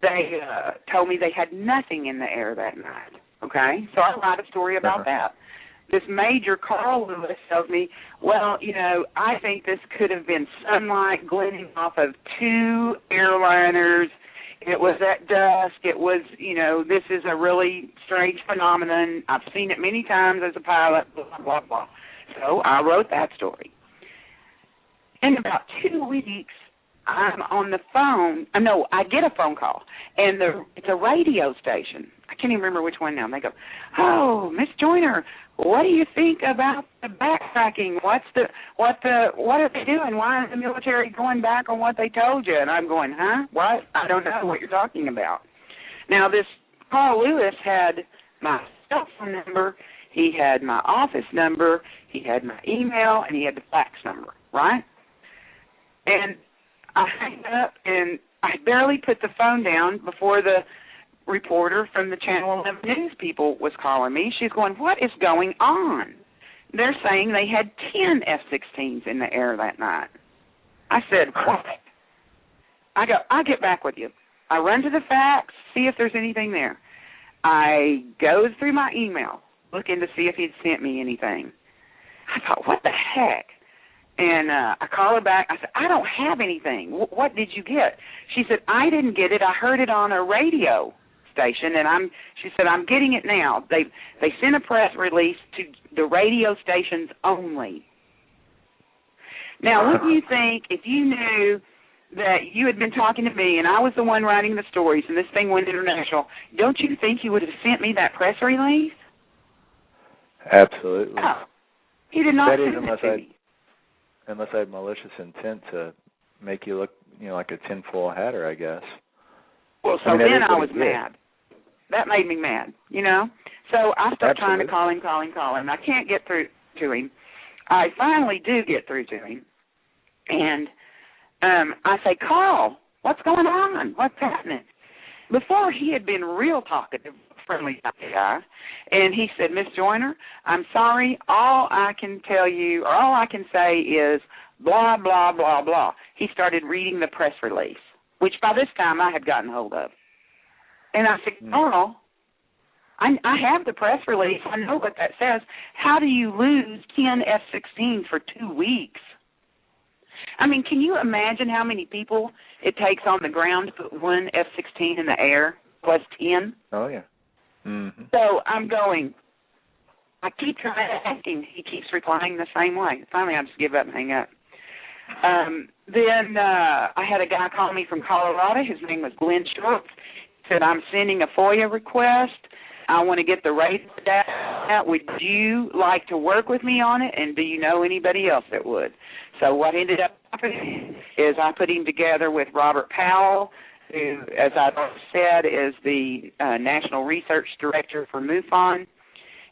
they told me they had nothing in the air that night. Okay? So I write a story about that. This Major Carl Lewis tells me, well, I think this could have been sunlight glinting off of 2 airliners. It was at dusk. It was, this is a really strange phenomenon. I've seen it many times as a pilot, blah, blah, blah. So I wrote that story. In about 2 weeks, I'm on the phone. I get a phone call, and it's a radio station. I can't even remember which one now. And they go, "Oh, Miss Joyner, what do you think about the backtracking? What are they doing? Why is the military going back on what they told you?" And I'm going, "Huh? What? I don't know what you're talking about." Now, this Carl Lewis had my cell phone number, he had my office number, he had my email, and he had the fax number, right? And I hang up, and I barely put the phone down before the reporter from the Channel 11 News people was calling me. She's going, what is going on? They're saying they had 10 F-16s in the air that night. I said, what? I go, I'll get back with you. I run to the facts, see if there's anything there. I go through my email, looking to see if he'd sent me anything. I thought, what the heck? And I call her back. I said, I don't have anything. What did you get? She said, I didn't get it. I heard it on a radio station, and she said, I'm getting it now. They sent a press release to the radio stations only. Now, wouldn't you think if you knew that you had been talking to me and I was the one writing the stories and this thing went international, don't you think you would have sent me that press release? Absolutely. No, he did not send it to me. Unless I had malicious intent to make you look, like a tinfoil hatter, I guess. Well, so then I was mad. That made me mad, So I started trying to call him. I can't get through to him. I finally do get through to him. And I say, Carl, what's going on? What's happening? Before, he had been real talkative, friendly guy. And he said, Miss Joyner, I'm sorry. All I can tell you, or all I can say is blah, blah, blah, blah. He started reading the press release, which by this time I had gotten hold of. And I said, Carl, I have the press release. I know what that says. How do you lose 10 F-16s for 2 weeks? I mean, can you imagine how many people it takes on the ground to put one F-16 in the air plus 10? Oh, yeah. Mm-hmm. So I'm going, I keep trying to ask him. He keeps replying the same way. Finally, I just give up and hang up. Then I had a guy call me from Colorado. His name was Glenn Schultz. He said, I'm sending a FOIA request. I want to get the radar data. Would you like to work with me on it? And do you know anybody else that would? So what ended up happening is I put him together with Robert Powell, who, as I said, is the National Research Director for MUFON.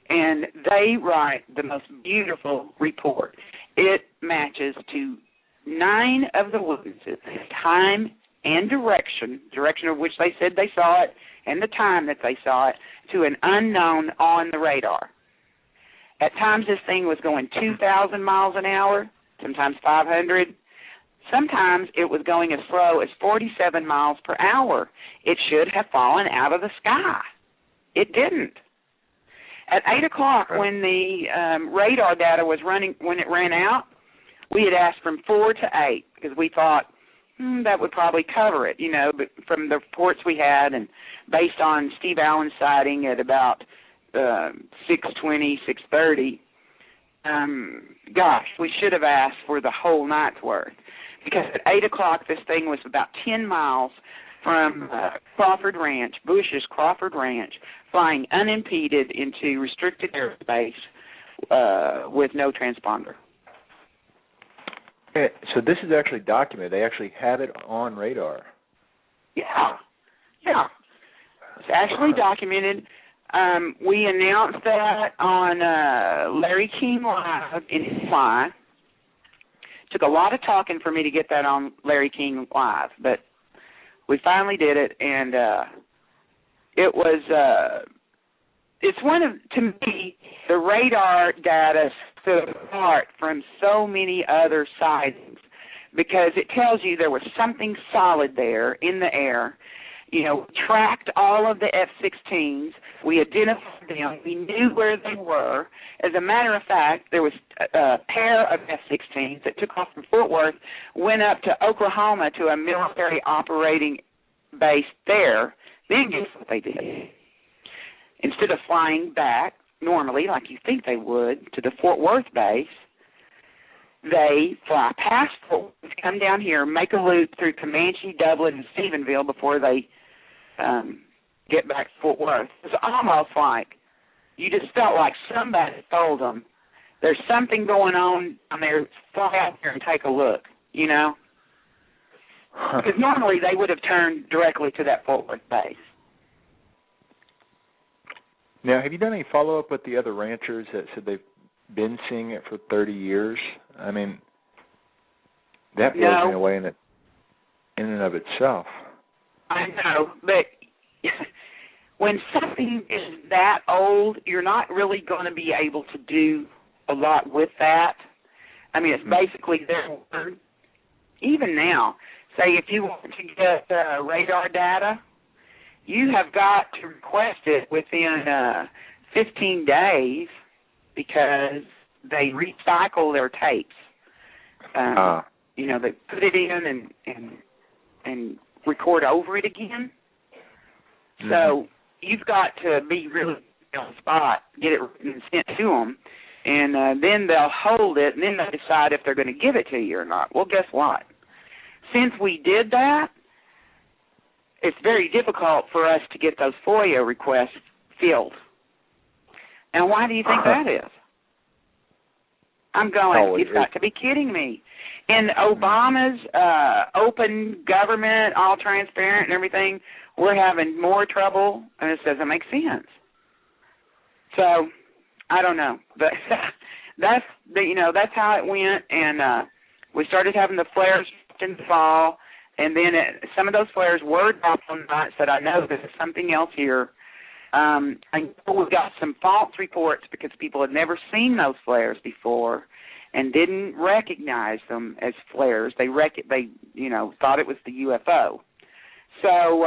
And they write the most beautiful report. It matches to 9 of the witnesses, time and direction of which they said they saw it, and the time that they saw it, to an unknown on the radar. At times this thing was going 2,000 miles an hour, sometimes 500. Sometimes it was going as slow as 47 miles per hour. It should have fallen out of the sky. It didn't. At 8 o'clock, when the radar data was running, when it ran out, we had asked from 4 to 8 because we thought that would probably cover it, but from the reports we had and based on Steve Allen's sighting at about 6:20, 6:30, gosh, we should have asked for the whole night's worth because at 8 o'clock this thing was about 10 miles from Crawford Ranch, Bush's Crawford Ranch, flying unimpeded into restricted airspace with no transponder. So this is actually documented. They actually have it on radar. Yeah. It's actually documented. We announced that on Larry King Live in July. Took a lot of talking for me to get that on Larry King Live, but we finally did it, and it was. It's one of, to me, the radar data stood apart from so many other sightings because it tells you there was something solid there in the air. Tracked all of the F-16s. We identified them. We knew where they were. As a matter of fact, there was a pair of F-16s that took off from Fort Worth, went up to Oklahoma to a military operating base there. Then guess what they did? Instead of flying back normally, like you think they would, to the Fort Worth base, they fly past Fort Worth, come down here, make a loop through Comanche, Dublin, and Stephenville before they get back to Fort Worth. It's almost like you just felt like somebody told them, there's something going on down there, fly out there and take a look, Because normally they would have turned directly to that Fort Worth base. Now, have you done any follow-up with the other ranchers that said they've been seeing it for 30 years? I mean, that blows me away in and of itself. I know, but when something is that old, you're not really going to be able to do a lot with that. I mean, it's basically their word. Even now, say if you want to get radar data, you have got to request it within 15 days because they recycle their tapes. You know, they put it in and record over it again. So you've got to be really on the spot, get it written and sent to them, and then they'll hold it, and then they decide if they're going to give it to you or not. Well, guess what? Since we did that, it's very difficult for us to get those FOIA requests filled. And why do you think that is? I'm going, you've got to be kidding me. In Obama's open government, all transparent and everything, we're having more trouble, and it doesn't make sense. So, I don't know. But that's how it went, and we started having the flares in the fall, and then some of those flares were dropped on the night, said, I know there's something else here. I know we got some false reports because people had never seen those flares before and didn't recognize them as flares. They thought it was the UFO. So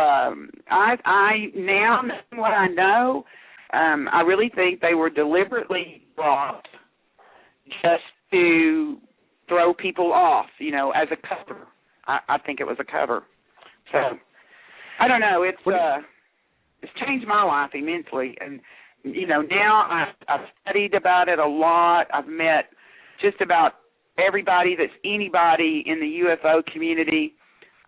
I now know what I know. I really think they were deliberately brought just to throw people off, as a cover. I think it was a cover. So I don't know. It's changed my life immensely, and now I've studied about it a lot. I've met just about everybody that's anybody in the UFO community.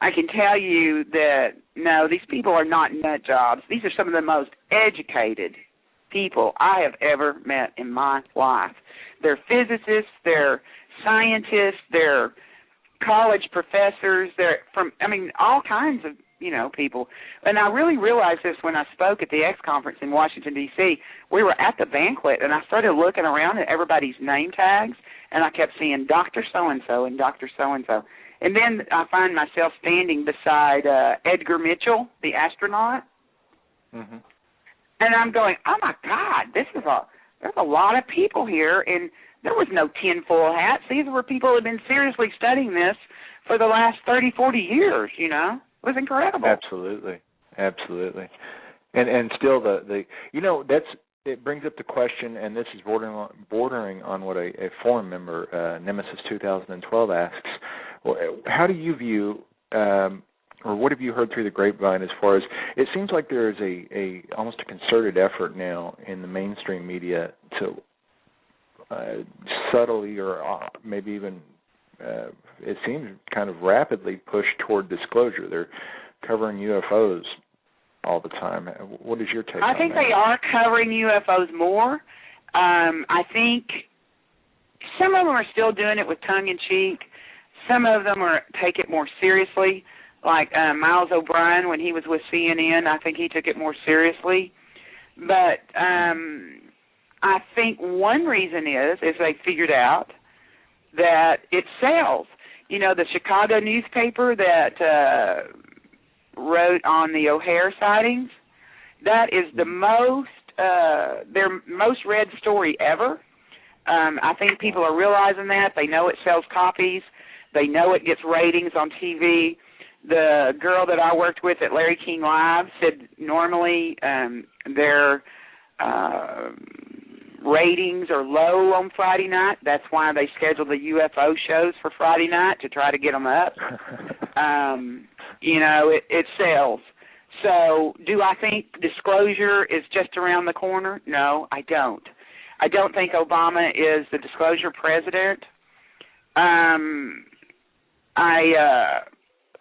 I can tell you that, no, these people are not nut jobs. These are some of the most educated people I have ever met in my life. They're physicists, they're scientists, they're college professors, they're from, all kinds of, people. And I really realized this when I spoke at the X conference in Washington, D.C. We were at the banquet, and I started looking around at everybody's name tags, and I kept seeing Dr. So-and-so and Dr. So-and-so. And then I find myself standing beside Edgar Mitchell, the astronaut. Mm-hmm. And I'm going, oh, my God, there's a lot of people here, and there was no tinfoil hats. These were people who had been seriously studying this for the last 30, 40 years, It was incredible. Absolutely. And still it brings up the question, and this is bordering on what a forum member, Nemesis 2012, asks. How do you view, or what have you heard through the grapevine as far as, it seems like there is a almost a concerted effort now in the mainstream media to subtly or maybe even, it seems kind of rapidly push toward disclosure. They're covering UFOs all the time. What is your take on that? I think they are covering UFOs more. I think some of them are still doing it with tongue-in-cheek. Some of them take it more seriously, like Miles O'Brien when he was with CNN. I think he took it more seriously. But I think one reason is they figured out that it sells. The Chicago newspaper that wrote on the O'Hare sightings, that is the their most read story ever. I think people are realizing that. They know it sells copies. They know it gets ratings on TV. The girl that I worked with at Larry King Live said normally their ratings are low on Friday night. That's why they schedule the UFO shows for Friday night, to try to get them up. It sells. So do I think disclosure is just around the corner? No, I don't. I don't think Obama is the disclosure president.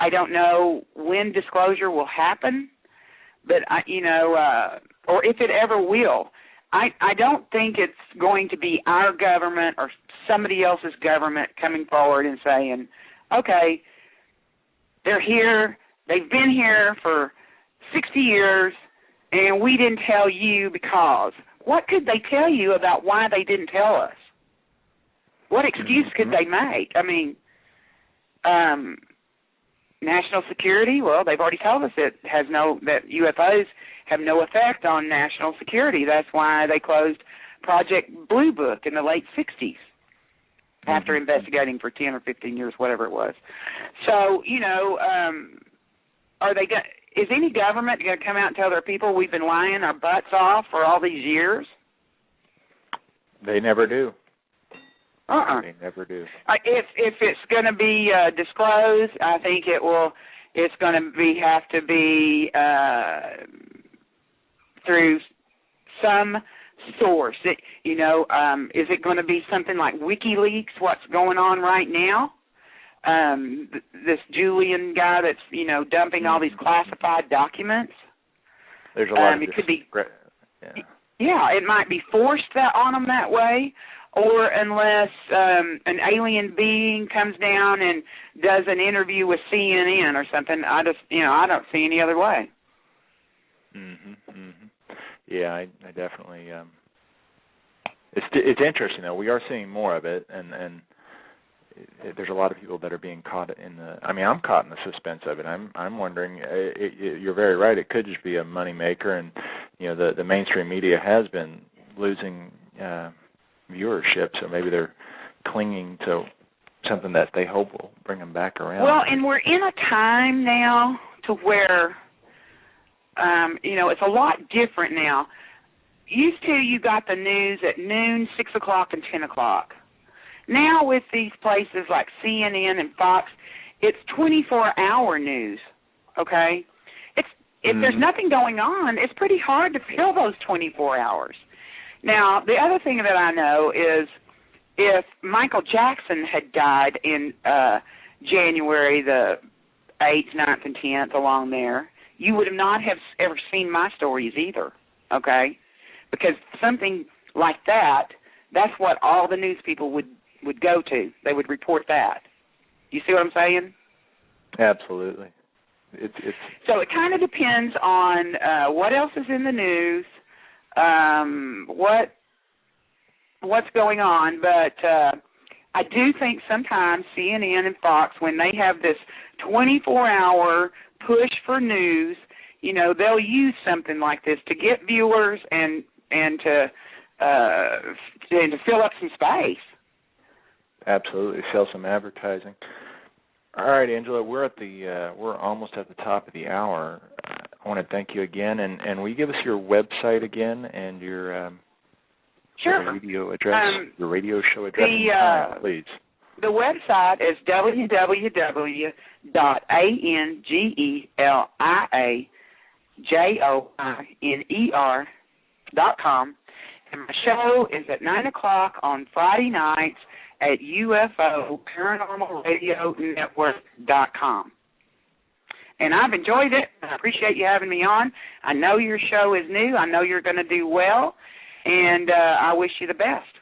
I don't know when disclosure will happen, but or if it ever will. I don't think it's going to be our government or somebody else's government coming forward and saying, okay, they're here, they've been here for 60 years, and we didn't tell you because. What could they tell you about why they didn't tell us? What excuse could they make? National security, well, they've already told us that UFOs have no effect on national security. That's why they closed Project Blue Book in the late 60s after investigating for 10 or 15 years, whatever it was. So, is any government going to come out and tell their people we've been lying our butts off for all these years? They never do. They never do. If it's going to be disclosed, I think it's going to have to be through some source. Is it going to be something like WikiLeaks? What's going on right now? This Julian guy that's dumping all these classified documents. There's a lot of it could be. Yeah, it might be forced on them that way, or unless an alien being comes down and does an interview with CNN or something. I don't see any other way. Yeah, I definitely. It's interesting though. We are seeing more of it, and there's a lot of people that are being caught in the. I mean, I'm caught in the suspense of it. I'm wondering. You're very right. It could just be a money maker, and the mainstream media has been losing viewership, so maybe they're clinging to something that they hope will bring them back around. Well, and we're in a time now to where, it's a lot different now. Used to, you got the news at noon, 6 o'clock, and 10 o'clock. Now with these places like CNN and Fox, it's 24-hour news, okay? If there's nothing going on, it's pretty hard to fill those 24 hours. Now, the other thing that I know is if Michael Jackson had died in January the 8th, 9th, and 10th along there, you would not have ever seen my stories either, okay? Because something like that's what all the news people would go to. They would report that. You see what I'm saying? Absolutely. It's So it kind of depends on what else is in the news, what's going on, but I do think sometimes CNN and Fox, when they have this 24-hour push for news, they'll use something like this to get viewers and to fill up some space. Absolutely, sell some advertising. All right, Angela, we're almost at the top of the hour. I want to thank you again, and will you give us your website again and your sure radio address, your radio show address, please. The website is www.angeliajoiner.com, and my show is at 9 o'clock on Friday nights at UFO Paranormal Radio Network.com. And I've enjoyed it. I appreciate you having me on. I know your show is new. I know you're going to do well, and I wish you the best.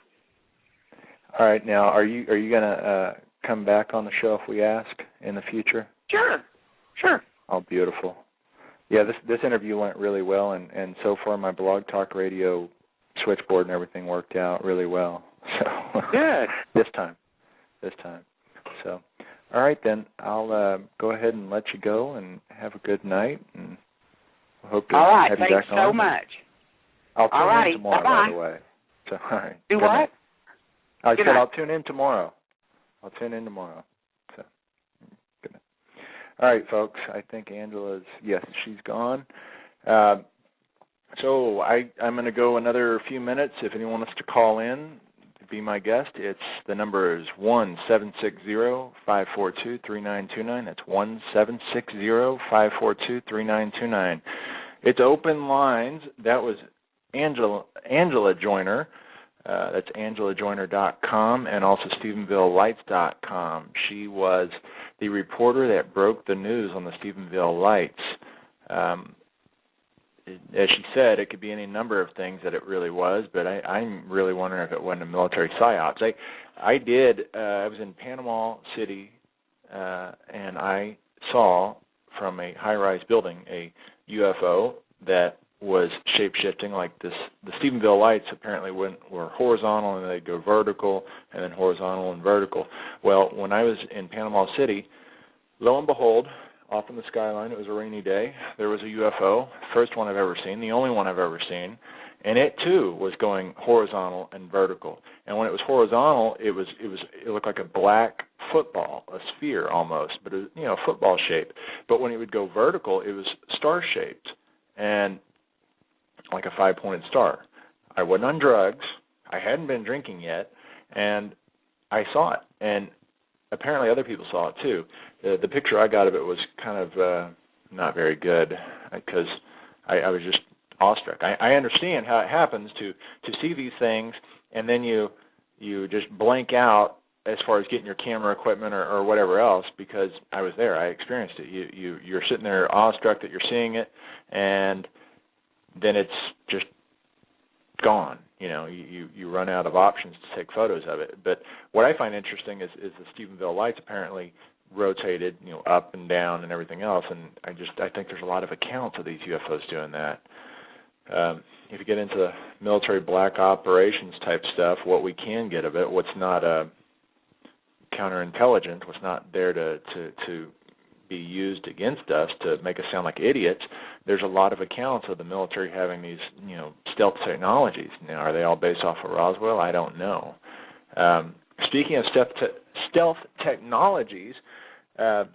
All right. Now, are you going to come back on the show if we ask in the future? Sure. Oh, beautiful. Yeah, this interview went really well, and so far my Blog Talk Radio switchboard and everything worked out really well. So good. This time. So, all right then, I'll go ahead and let you go and have a good night, and hope to have you back on. All right, thanks so much. I'll tune in tomorrow, bye-bye. By the way. So, all right. Do what? I said I'll tune in tomorrow. So, good night. All right, folks. I think Angela's, yes, she's gone. So I'm going to go another few minutes. If anyone wants to call in, be my guest. The number is 1-760-542-3929. That's 1-760-542-3929. It's open lines. That was Angela Joiner. That's angelajoiner.com, and also StephenvilleLights.com. She was the reporter that broke the news on the Stephenville lights. As she said, it could be any number of things that it really was, but I'm really wondering if it wasn't a military psyops. I was in Panama City, and I saw from a high-rise building a UFO that was shape-shifting like this. The Stephenville lights apparently were horizontal, and they'd go vertical, and then horizontal and vertical. Well, when I was in Panama City, lo and behold, off in the skyline. It was a rainy day. There was a UFO, first one I've ever seen, the only one I've ever seen, and it too was going horizontal and vertical. And when it was horizontal, it looked like a black football, a sphere almost, but it was, football shape. But when it would go vertical, it was star shaped and like a 5-pointed star. I wasn't on drugs. I hadn't been drinking yet, and I saw it. And apparently other people saw it too. The picture I got of it was kind of not very good because I was just awestruck. I understand how it happens to see these things, and then you just blank out as far as getting your camera equipment or whatever else, because I was there. I experienced it. You're sitting there awestruck that you're seeing it, and then it's just gone. You run out of options to take photos of it. But what I find interesting is the Stephenville lights apparently rotated, up and down and everything else, and I think there's a lot of accounts of these UFOs doing that. If you get into the military black operations type stuff, what we can get of it, what's not counterintelligence, what's not there to be used against us to make us sound like idiots, there's a lot of accounts of the military having these, stealth technologies. Now, are they all based off of Roswell? I don't know. Speaking of stealth technologies, now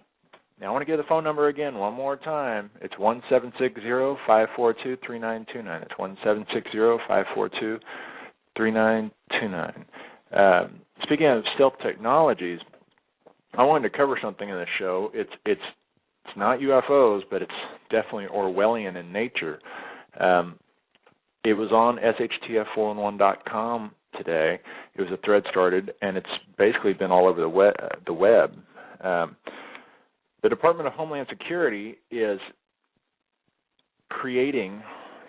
I want to give the phone number again one more time. It's 1-760-542-3929. It's 1-760-542-3929. Speaking of stealth technologies, I wanted to cover something in the show. It's not UFOs, but it's definitely Orwellian in nature. It was on shtf411.com today. It was a thread started, and it's basically been all over the web. The Department of Homeland Security is creating,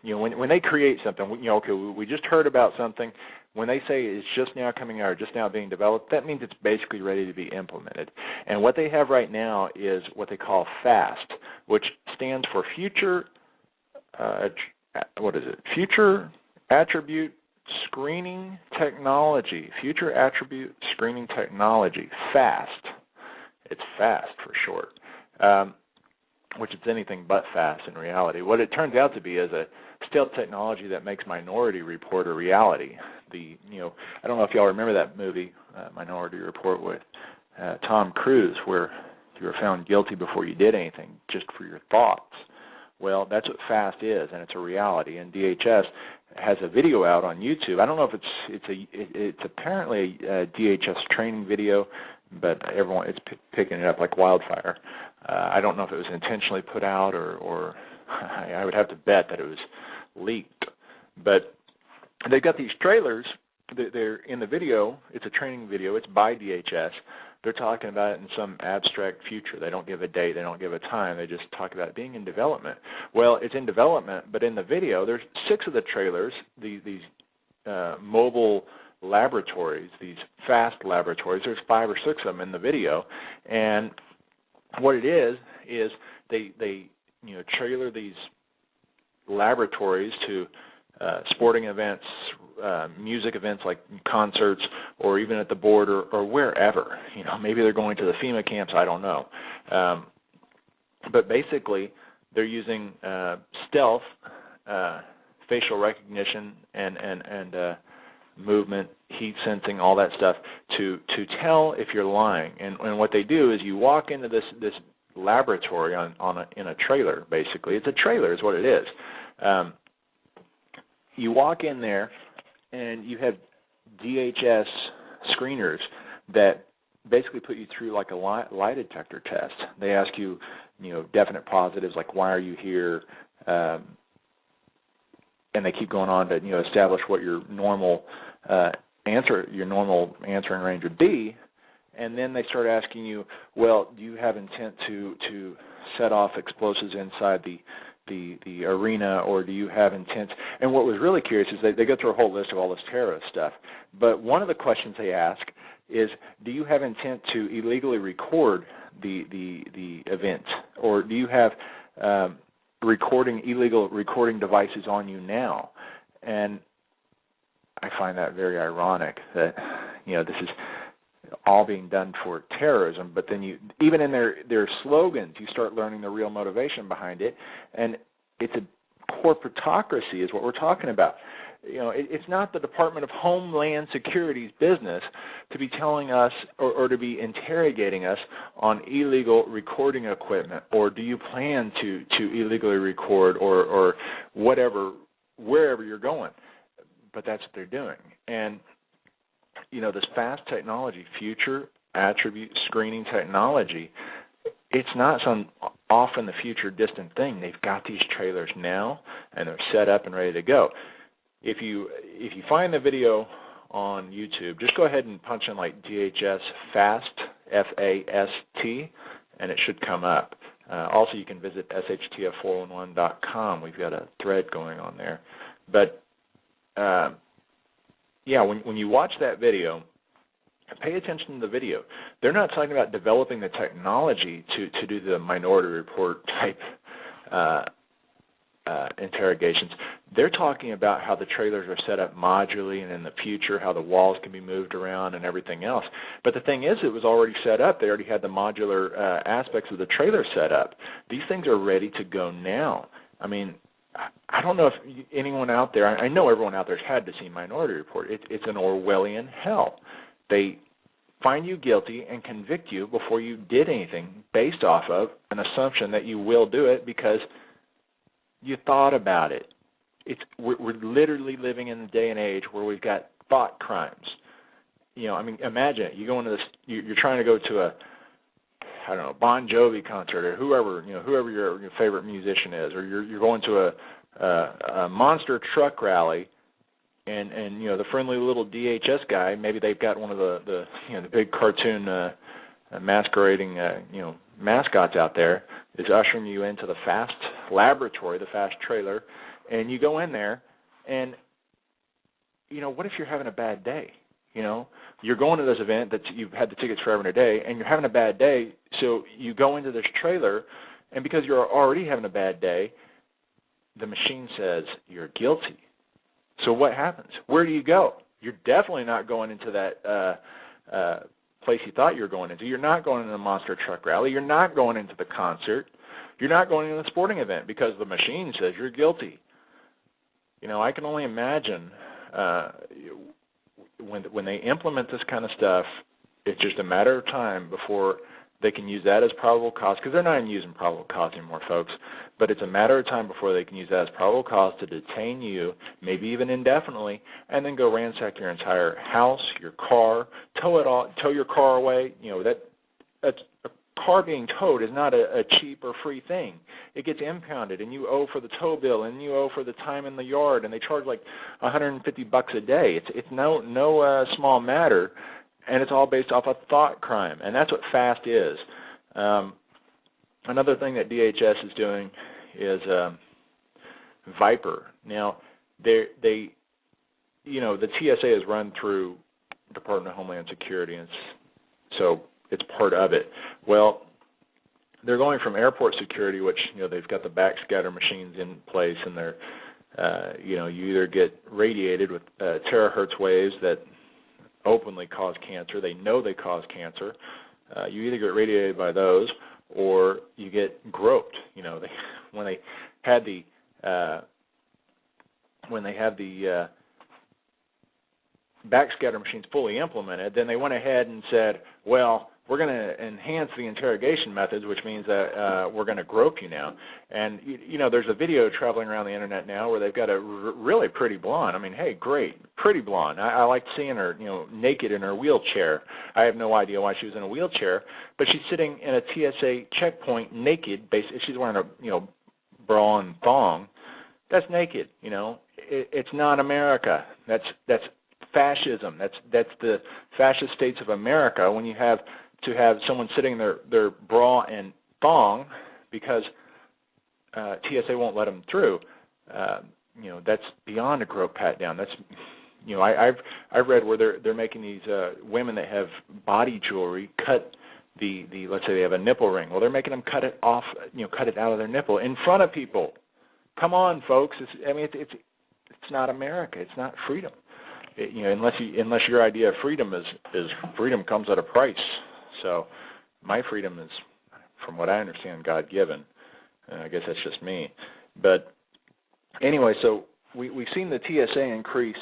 when they create something, okay, we just heard about something. When they say it's just now coming out or just now being developed, that means it's basically ready to be implemented. And what they have right now is what they call FAST, which stands for Future Future Attribute Screening Technology. Future Attribute Screening Technology, FAST. It's FAST for short, which is anything but fast in reality. What it turns out to be is a stealth technology that makes Minority Report a reality. I don't know if y'all remember that movie, Minority Report, with Tom Cruise, where you were found guilty before you did anything, just for your thoughts. Well, that's what FAST is, and it's a reality. And DHS has a video out on YouTube. I don't know if it's apparently a DHS training video, but it's picking it up like wildfire. I don't know if it was intentionally put out or I would have to bet that it was leaked. But they've got these trailers. They're in the video. It's a training video. It's by DHS. They're talking about it in some abstract future. They don't give a date. They don't give a time. They just talk about it being in development. Well, it's in development, but in the video, there's 6 of the trailers, these mobile laboratories, these FAST laboratories. There's 5 or 6 of them in the video. And what it is they trailer these laboratories to sporting events, music events like concerts, or even at the border or wherever. Maybe they're going to the FEMA camps. I don't know. But basically, they're using stealth, facial recognition, and movement, heat sensing, all that stuff to tell if you're lying. And what they do is you walk into this laboratory in a trailer. Basically, it's a trailer, is what it is. You walk in there, and you have DHS screeners that basically put you through like a lie detector test. They ask you, definite positives like why are you here, and they keep going on to establish what your normal answering range would be, and then they start asking you, well, do you have intent to set off explosives inside the arena, or do you have intent? And what was really curious is they go through a whole list of all this terrorist stuff. But one of the questions they ask is, do you have intent to illegally record the event, or do you have illegal recording devices on you now? And I find that very ironic that this is all being done for terrorism. But then even in their slogans, you start learning the real motivation behind it, and it's a corporatocracy is what we're talking about. It's not the Department of Homeland Security's business to be telling us or to be interrogating us on illegal recording equipment, or do you plan to illegally record, or whatever, wherever you're going. But that's what they're doing. And, this fast technology, future attribute screening technology, it's not some off in the future distant thing. They've got these trailers now, and they're set up and ready to go. If you find the video on YouTube, just go ahead and punch in like DHS FAST, FAST, and it should come up. Also, you can visit shtf411.com. We've got a thread going on there. But, when you watch that video, pay attention to the video. They're not talking about developing the technology to do the Minority Report type interrogations. They're talking about how the trailers are set up modularly, and in the future how the walls can be moved around and everything else. But the thing is, it was already set up. They already had the modular aspects of the trailer set up. These things are ready to go now. I mean, I don't know if anyone out there, I know everyone out there has had to see Minority Report. It's an Orwellian hell. They find you guilty and convict you before you did anything based off of an assumption that you will do it because you thought about it. We're literally living in the day and age where we've got thought crimes. Imagine it. You go into this. You're trying to go to a, Bon Jovi concert, or whoever your favorite musician is, or you're going to a monster truck rally, and the friendly little DHS guy, maybe they've got one of the big cartoon masquerading mascots out there, is ushering you into the FAST laboratory, the FAST trailer, and you go in there, and what if you're having a bad day? You're going to this event that you've had the tickets forever and a day, and you're having a bad day, so you go into this trailer, and because you're already having a bad day, the machine says you're guilty. So what happens? Where do you go? You're definitely not going into that place you thought you were going into. You're not going into the monster truck rally. You're not going into the concert. You're not going into the sporting event because the machine says you're guilty. I can only imagine when they implement this kind of stuff, it's just a matter of time before they can use that as probable cause, because they're not even using probable cause anymore, folks, but it's a matter of time before they can use that as probable cause to detain you, maybe even indefinitely, and then go ransack your entire house, your car, tow your car away. That's a car being towed is not a cheap or free thing. It gets impounded, and you owe for the tow bill, and you owe for the time in the yard, and they charge like $150 a day. It's no small matter, and it's all based off a thought crime, and that's what FAST is. Another thing that DHS is doing is Viper. Now, the TSA is run through Department of Homeland Security, and so it's part of it. Well, they're going from airport security, which they've got the backscatter machines in place, and they're you either get radiated with terahertz waves that openly cause cancer. They know they cause cancer. You either get radiated by those, or you get groped. When they had the backscatter machines fully implemented, then they went ahead and said, well, we're going to enhance the interrogation methods, which means that we're going to grope you now. And, there's a video traveling around the Internet now where they've got a really pretty blonde. I mean, hey, great, pretty blonde. I liked seeing her, naked in her wheelchair. I have no idea why she was in a wheelchair, but she's sitting in a TSA checkpoint naked. Basically, she's wearing a, bra and thong. That's naked, It's not America. That's fascism. That's the fascist states of America, when you have to have someone sitting in their bra and thong because TSA won't let them through. That's beyond a grope pat down. That's I've read where they're making these women that have body jewelry cut the let's say they have a nipple ring. Well, they're making them cut it off, cut it out of their nipple in front of people. Come on, folks. It's not America. It's not freedom. unless your idea of freedom is freedom comes at a price. So my freedom is, from what I understand, God-given. I guess that's just me. But anyway, so we've seen the TSA increase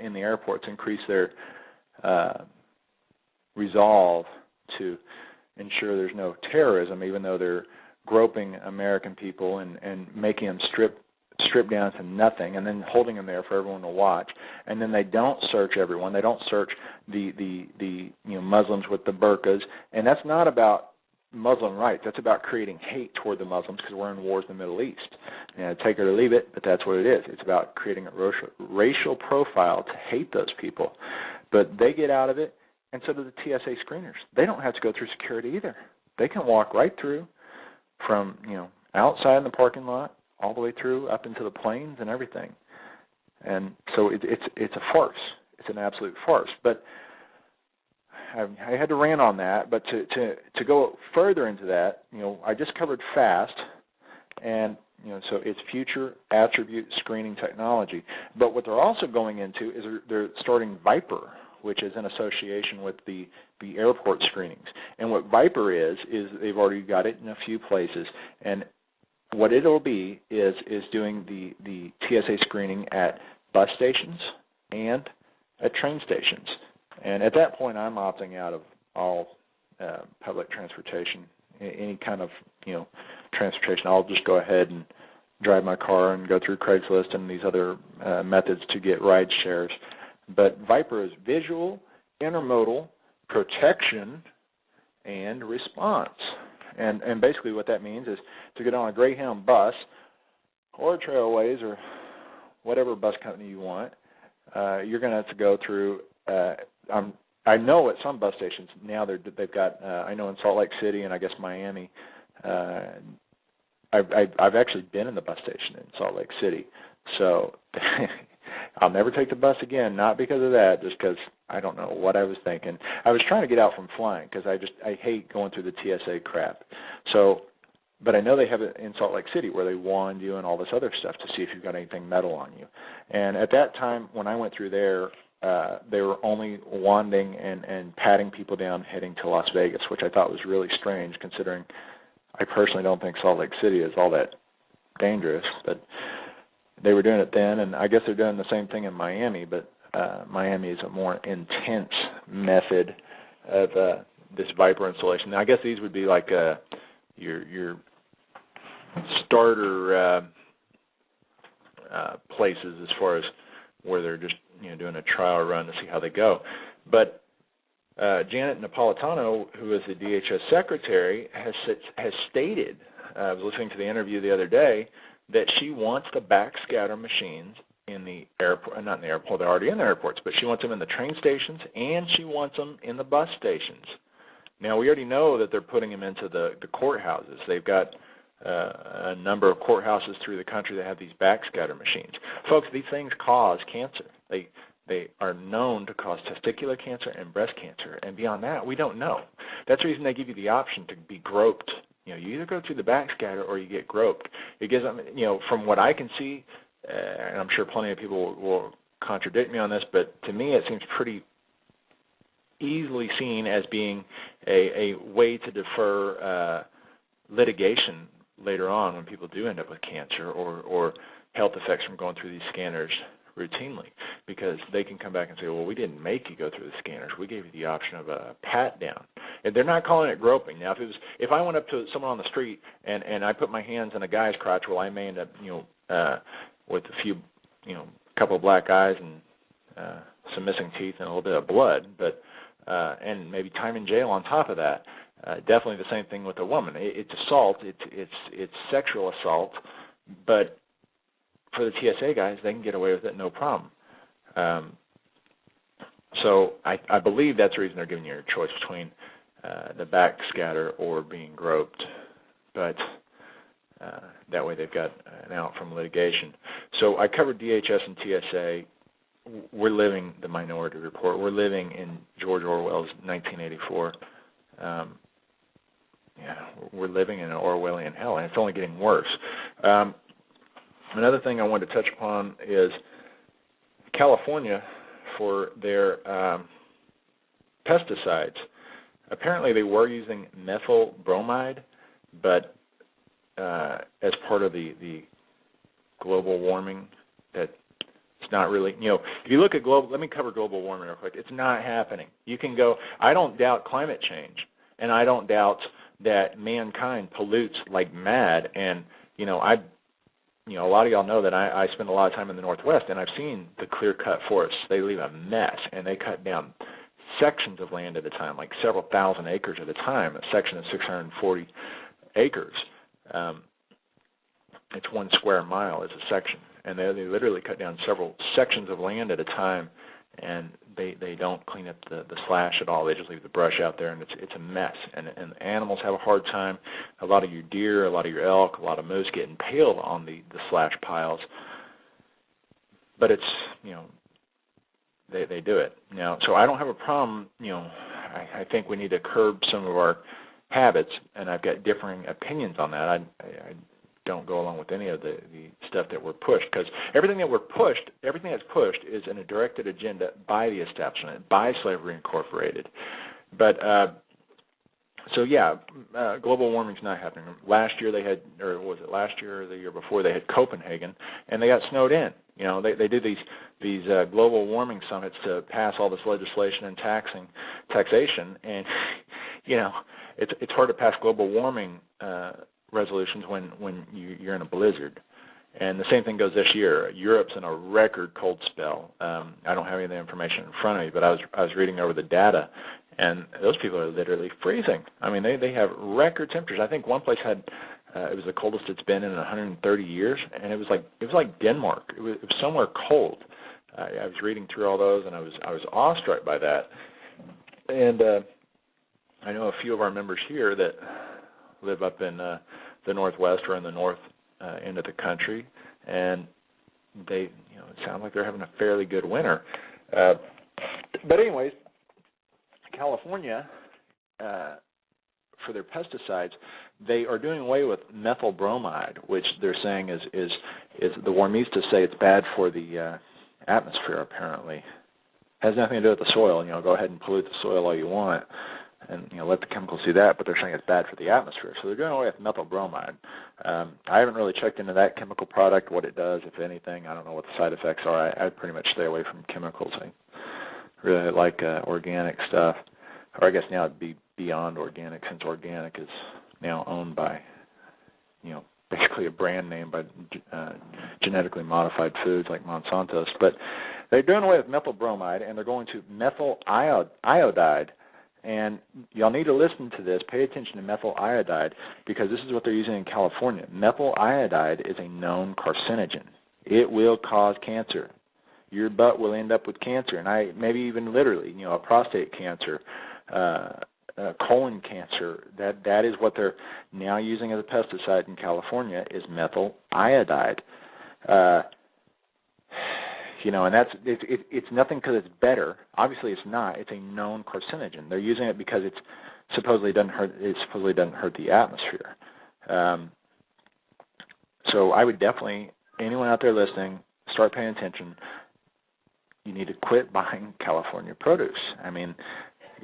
in the airports, increase their resolve to ensure there's no terrorism, even though they're groping American people and making them strip down to nothing, and then holding them there for everyone to watch. And then they don't search everyone. They don't search the Muslims with the burqas. And that's not about Muslim rights. That's about creating hate toward the Muslims, because we're in wars in the Middle East. Take it or leave it, but that's what it is. It's about creating a racial profile to hate those people. But they get out of it, and so do the TSA screeners. They don't have to go through security either. They can walk right through from outside in the parking lot all the way through up into the planes and everything. And so it's a farce. It's an absolute farce. But I had to rant on that. But to go further into that, I just covered FAST, and so it's future attribute screening technology. But what they're also going into is they're starting Viper, which is in association with the airport screenings. And what Viper is they've already got it in a few places. And what it'll be is doing the TSA screening at bus stations and at train stations. And at that point, I'm opting out of all public transportation, any kind of transportation. I'll just go ahead and drive my car and go through Craigslist and these other methods to get ride shares. But Viper is visual, intermodal, protection, and response. And basically what that means is to get on a Greyhound bus or Trailways or whatever bus company you want, you're going to have to go through, I know at some bus stations now they've got, I know in Salt Lake City and I guess Miami, I've actually been in the bus station in Salt Lake City. So I'll never take the bus again, not because of that, just because I don't know what I was thinking. I was trying to get out from flying because I hate going through the TSA crap. So, but I know they have it in Salt Lake City where they wand you and all this other stuff to see if you've got anything metal on you. And at that time, when I went through there, they were only wanding and patting people down heading to Las Vegas, which I thought was really strange considering I personally don't think Salt Lake City is all that dangerous, but they were doing it then, and I guess they're doing the same thing in Miami, but Miami is a more intense method of this Viper installation. Now, I guess these would be like your starter places as far as where they're just doing a trial run to see how they go. But Janet Napolitano, who is the DHS secretary, has stated, I was listening to the interview the other day, that she wants the backscatter machines in the airport, not in the airport, they're already in the airports, but she wants them in the train stations and she wants them in the bus stations. Now, we already know that they're putting them into the courthouses. They've got a number of courthouses through the country that have these backscatter machines. Folks, these things cause cancer. They are known to cause testicular cancer and breast cancer, and beyond that, we don't know. That's the reason they give you the option to be groped. You either go through the backscatter or you get groped. It gives them, from what I can see, and I'm sure plenty of people will contradict me on this, but to me it seems pretty easily seen as being a way to defer litigation later on when people do end up with cancer or health effects from going through these scanners routinely, because they can come back and say, well, we didn't make you go through the scanners. We gave you the option of a pat down. And they're not calling it groping. Now, if I went up to someone on the street and I put my hands in a guy's crotch, well, I may end up, with a few, couple of black eyes and some missing teeth and a little bit of blood, but and maybe time in jail on top of that. Definitely the same thing with a woman. It's assault. It's sexual assault, but for the TSA guys, they can get away with it no problem. So I believe that's the reason they're giving you a choice between the backscatter or being groped. But that way they've got an out from litigation. So I covered DHS and TSA. We're living the Minority Report. We're living in George Orwell's 1984. We're living in an Orwellian hell, and it's only getting worse. Another thing I wanted to touch upon is California for their pesticides. Apparently they were using methyl bromide, but as part of the global warming, that it's not really, if you look at let me cover global warming real quick. It's not happening. You can go, I don't doubt climate change, and I don't doubt that mankind pollutes like mad, and, a lot of y'all know that I spend a lot of time in the Northwest, and I've seen the clear-cut forests. They leave a mess, and they cut down sections of land at a time, like several thousand acres at a time. A section of 640 acres. It's 1 square mile is a section, and they literally cut down several sections of land at a time, and they don't clean up the slash at all. They just leave the brush out there, and it's a mess. And the animals have a hard time. A lot of your deer, a lot of your elk, a lot of moose get impaled on the slash piles. But it's, they do it. Now, so I don't have a problem, I think we need to curb some of our habits, and I've got differing opinions on that. I don't go along with any of the stuff that we're pushed, because everything that's pushed is in a directed agenda by the establishment, by Slavery Incorporated. But global warming's not happening. Last year they had, or was it last year or the year before, they had Copenhagen, and they got snowed in. They do these global warming summits to pass all this legislation and taxation, and it's hard to pass global warming resolutions when you're in a blizzard. And the same thing goes this year. Europe's in a record cold spell. I don't have any of the information in front of me, but I was reading over the data, and those people are literally freezing. I mean, they have record temperatures. I think one place had it was the coldest it's been in 130 years, and it was like Denmark. It was somewhere cold. I was reading through all those, and I was awestruck by that. And I know a few of our members here that live up in the Northwest or in the north end of the country, and they, it sounds like they're having a fairly good winter. But anyways, California, for their pesticides, they are doing away with methyl bromide, which they're saying is the warmistas say it's bad for the atmosphere. Apparently, has nothing to do with the soil. Go ahead and pollute the soil all you want, and let the chemicals do that, but they're saying it's bad for the atmosphere. So they're doing away with methyl bromide. I haven't really checked into that chemical product, what it does, if anything. I don't know what the side effects are. I pretty much stay away from chemicals. I really like organic stuff, or I guess now it'd be beyond organic, since organic is now owned by, basically a brand name by genetically modified foods like Monsanto's. But they're doing away with methyl bromide, and they're going to methyl iodide. And y'all need to listen to this. Pay attention to methyl iodide, because this is what they're using in California. Methyl iodide is a known carcinogen. It will cause cancer. Your butt will end up with cancer, and maybe even literally, a prostate cancer, colon cancer. That is what they're now using as a pesticide in California, is methyl iodide. And it's nothing because it's better. Obviously, it's not. It's a known carcinogen. They're using it because it supposedly doesn't hurt the atmosphere. So I would definitely, anyone out there listening, start paying attention. You need to quit buying California produce. I mean,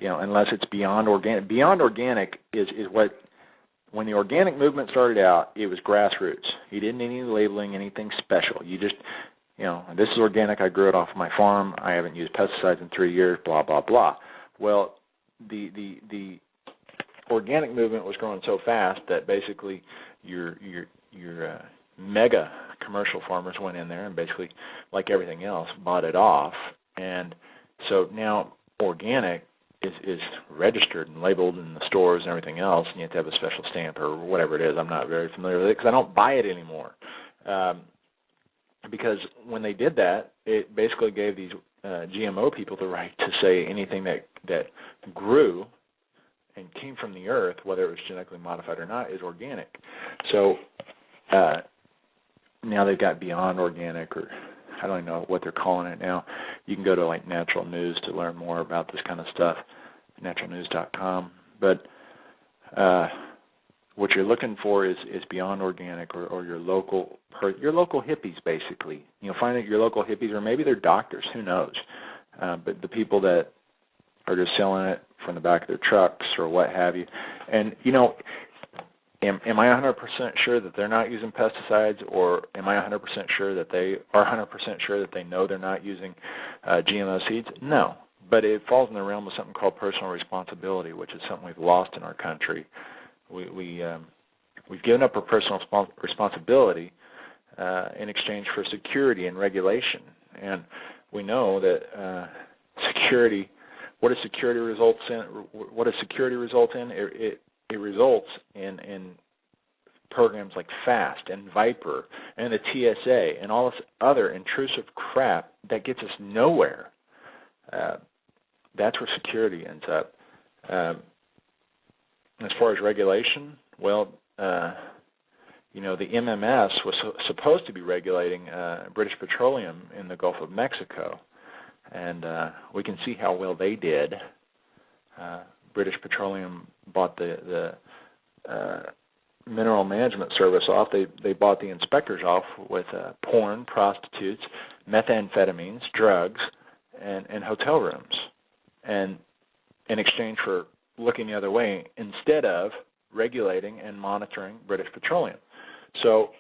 unless it's beyond organic. Beyond organic is what, when the organic movement started out, it was grassroots. You didn't need any labeling, anything special. You just, this is organic. I grew it off of my farm. I haven't used pesticides in 3 years. Blah blah blah. Well, the organic movement was growing so fast that basically your mega commercial farmers went in there and basically, like everything else, bought it off. And so now organic is registered and labeled in the stores and everything else, and you have to have a special stamp or whatever it is. I'm not very familiar with it because I don't buy it anymore. Because when they did that, it basically gave these GMO people the right to say anything that grew and came from the earth, whether it was genetically modified or not, is organic. So now they've got beyond organic, or I don't even know what they're calling it now. You can go to like Natural News to learn more about this kind of stuff, naturalnews.com. But what you're looking for is beyond organic, or your local hippies, basically. Find out your local hippies, or maybe they're doctors. Who knows? but the people that are just selling it from the back of their trucks or what have you. And, am I 100% sure that they're not using pesticides, or am I 100% sure that they are 100% sure that they know they're not using GMO seeds? No. But it falls in the realm of something called personal responsibility, which is something we've lost in our country. We've given up our personal responsibility in exchange for security and regulation. And we know that security. What does security result in? It results in programs like FAST and Viper and the TSA and all this other intrusive crap that gets us nowhere. That's where security ends up. As far as regulation, well, the MMS was supposed to be regulating British Petroleum in the Gulf of Mexico, and we can see how well they did. British Petroleum bought the Mineral Management Service off. They bought the inspectors off with porn, prostitutes, methamphetamines, drugs, and hotel rooms, and in exchange for looking the other way instead of regulating and monitoring British Petroleum. So,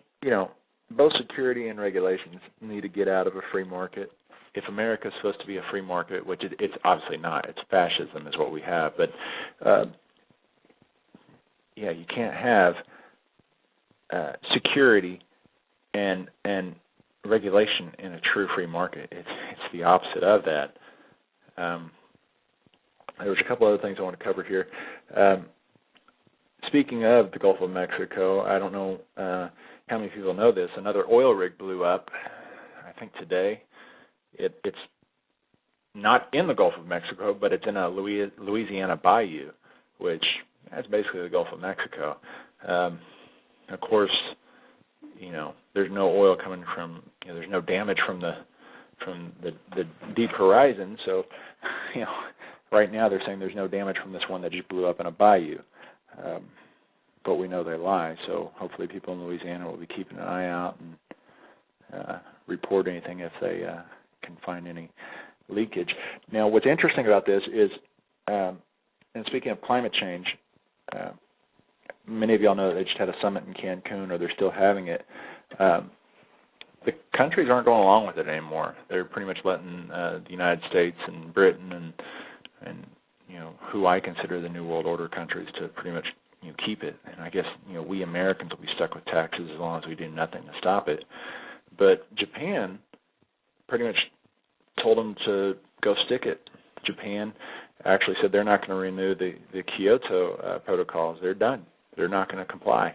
both security and regulations need to get out of a free market. If America is supposed to be a free market, which it's obviously not, it's fascism is what we have, but you can't have security and regulation in a true free market. It's the opposite of that. There was a couple other things I want to cover here. Speaking of the Gulf of Mexico, I don't know how many people know this. Another oil rig blew up, I think today. It's not in the Gulf of Mexico, but it's in a Louisiana bayou, which that's basically the Gulf of Mexico. Of course, there's no oil coming from, there's no damage from the deep horizon. So, right now they're saying there's no damage from this one that just blew up in a bayou. But we know they lie, so hopefully people in Louisiana will be keeping an eye out and report anything if they can find any leakage. Now, what's interesting about this is, and speaking of climate change, many of y'all know that they just had a summit in Cancun, or they're still having it. The countries aren't going along with it anymore. They're pretty much letting the United States and Britain and who I consider the New World Order countries to pretty much keep it. And I guess we Americans will be stuck with taxes as long as we do nothing to stop it. But Japan pretty much told them to go stick it. Japan actually said they're not going to renew the Kyoto protocols. They're done. They're not going to comply.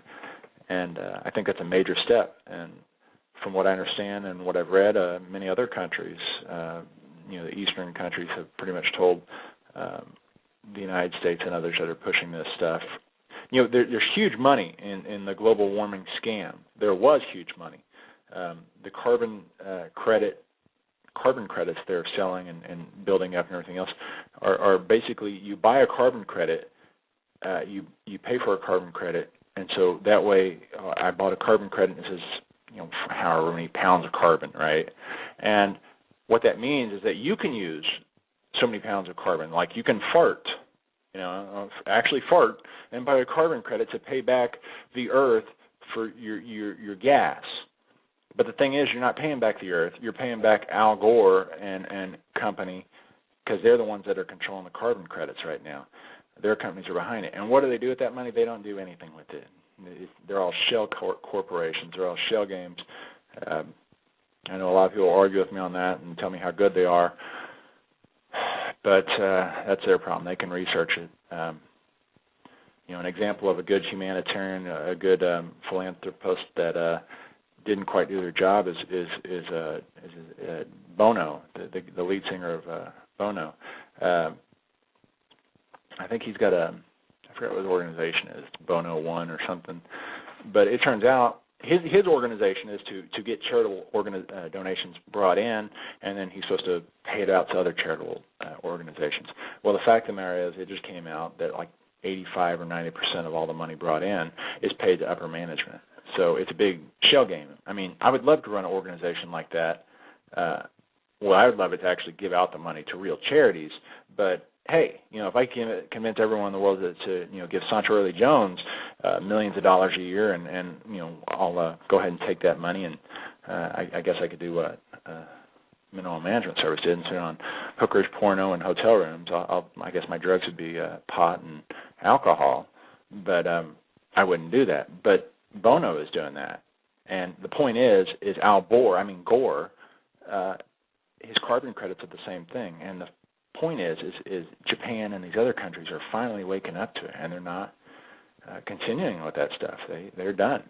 And I think that's a major step. And from what I understand and what I've read, many other countries, the eastern countries have pretty much told the United States and others that are pushing this stuff. There's huge money in the global warming scam. There was huge money. The carbon credits they're selling and building up and everything else are basically, you buy a carbon credit, you pay for a carbon credit, and so that way I bought a carbon credit and it says however many pounds of carbon, right? And what that means is that you can use so many pounds of carbon. Like you can fart, actually fart, and buy a carbon credit to pay back the earth for your gas. But the thing is, you're not paying back the earth. You're paying back Al Gore and company, because they're the ones that are controlling the carbon credits right now. Their companies are behind it. And what do they do with that money? They don't do anything with it. They're all shell corporations. They're all shell games. I know a lot of people argue with me on that and tell me how good they are. But that's their problem. They can research it. An example of a good humanitarian, a good philanthropist that didn't quite do their job is Bono, the lead singer of Bono. I think he's got I forget what his organization is, Bono One or something. But it turns out his organization is to get charitable donations brought in, and then he's supposed to pay it out to other charitable organizations. Well, the fact of the matter is, it just came out that like 85 or 90% of all the money brought in is paid to upper management. So it's a big shell game. I mean, I would love to run an organization like that, well, I would love it to actually give out the money to real charities, but hey, if I can convince everyone in the world to give Sancho Early Jones millions of dollars a year, and I'll go ahead and take that money, and I guess I could do what Mineral Management Service did, and sit on hookers, porno, and hotel rooms. I guess my drugs would be pot and alcohol, but I wouldn't do that. But Bono is doing that, and the point is Gore, his carbon credits are the same thing, and the point is Japan and these other countries are finally waking up to it, and they're not continuing with that stuff. They're done.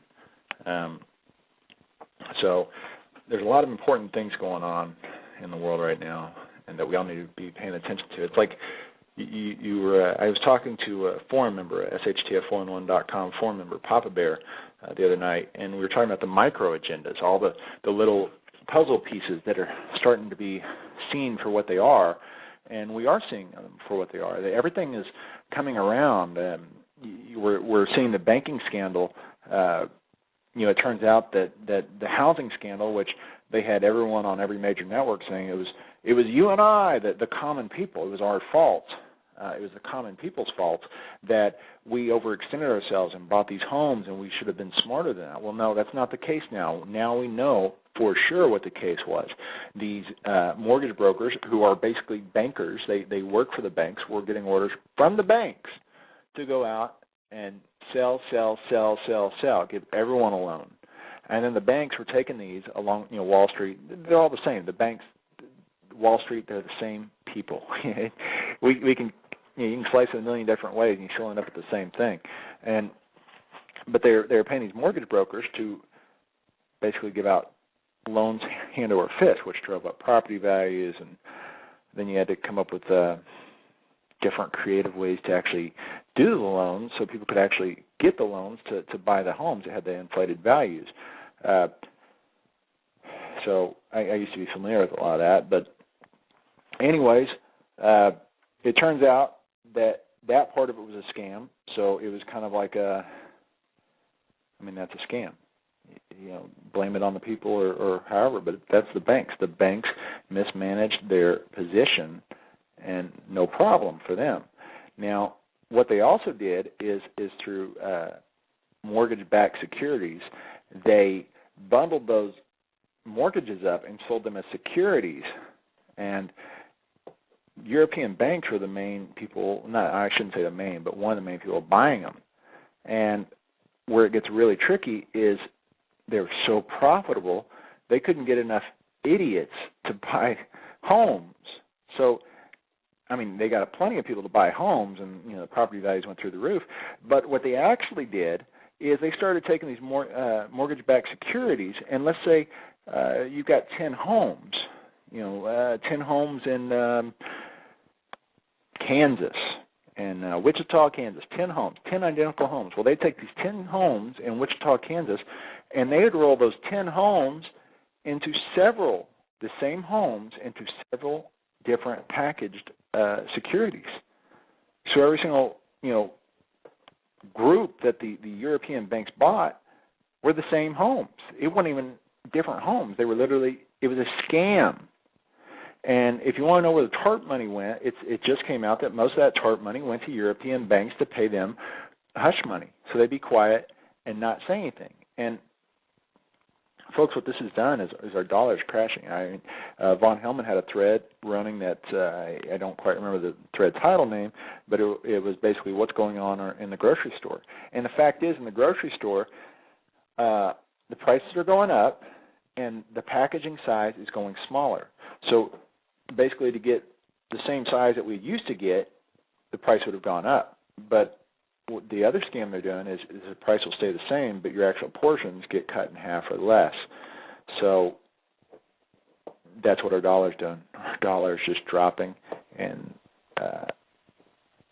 So there's a lot of important things going on in the world right now, and that we all need to be paying attention to. It's like you were. I was talking to a forum member, shtf411.com forum member, Papa Bear, the other night, and we were talking about the micro agendas, all the little puzzle pieces that are starting to be seen for what they are, and we are seeing them for what they are. Everything is coming around. We're seeing the banking scandal. It turns out that the housing scandal, which they had everyone on every major network saying it was you and I, the common people, it was our fault. It was the common people's fault that we overextended ourselves and bought these homes, and we should have been smarter than that. Well, no, that's not the case now. Now we know for sure what the case was. These mortgage brokers, who are basically bankers, they work for the banks, were getting orders from the banks to go out and sell, give everyone a loan. And then the banks were taking these along, Wall Street. They're all the same. The banks, Wall Street, they're the same people. we can, you can slice it a million different ways, and you still end up with the same thing. But they're paying these mortgage brokers to basically give out loans hand over fist, which drove up property values, and then you had to come up with different creative ways to actually do the loans so people could actually get the loans to buy the homes that had the inflated values. So I used to be familiar with a lot of that. But anyways, it turns out that part of it was a scam. So it was kind of like that's a scam. Blame it on the people or however, but that's the banks. The banks mismanaged their position, and no problem for them. Now, what they also did is through mortgage-backed securities, they bundled those mortgages up and sold them as securities. And European banks were the main people, I shouldn't say the main, but one of the main people buying them. And where it gets really tricky is they're so profitable, they couldn't get enough idiots to buy homes. So, they got plenty of people to buy homes, and the property values went through the roof. But what they actually did is they started taking these mortgage-backed securities, and let's say you've got 10 homes, 10 homes in Kansas and Wichita, Kansas, 10 homes, 10 identical homes. Well, they take these 10 homes in Wichita, Kansas, and they would roll those 10 homes into the same homes into several different packaged securities. So every single, group that the European banks bought were the same homes. It wasn't even different homes. They were it was a scam. And if you want to know where the TARP money went, it just came out that most of that TARP money went to European banks to pay them hush money, so they'd be quiet and not say anything. And folks, what this has done is our dollar's crashing. Von Hellman had a thread running that I don't quite remember the thread title name, but it was basically what's going on in the grocery store. And the fact is, in the grocery store, the prices are going up, and the packaging size is going smaller. So basically, to get the same size that we used to get, the price would have gone up. But the other scam they're doing is the price will stay the same, but your actual portions get cut in half or less. So that's what our dollar's doing. Our dollar's just dropping, and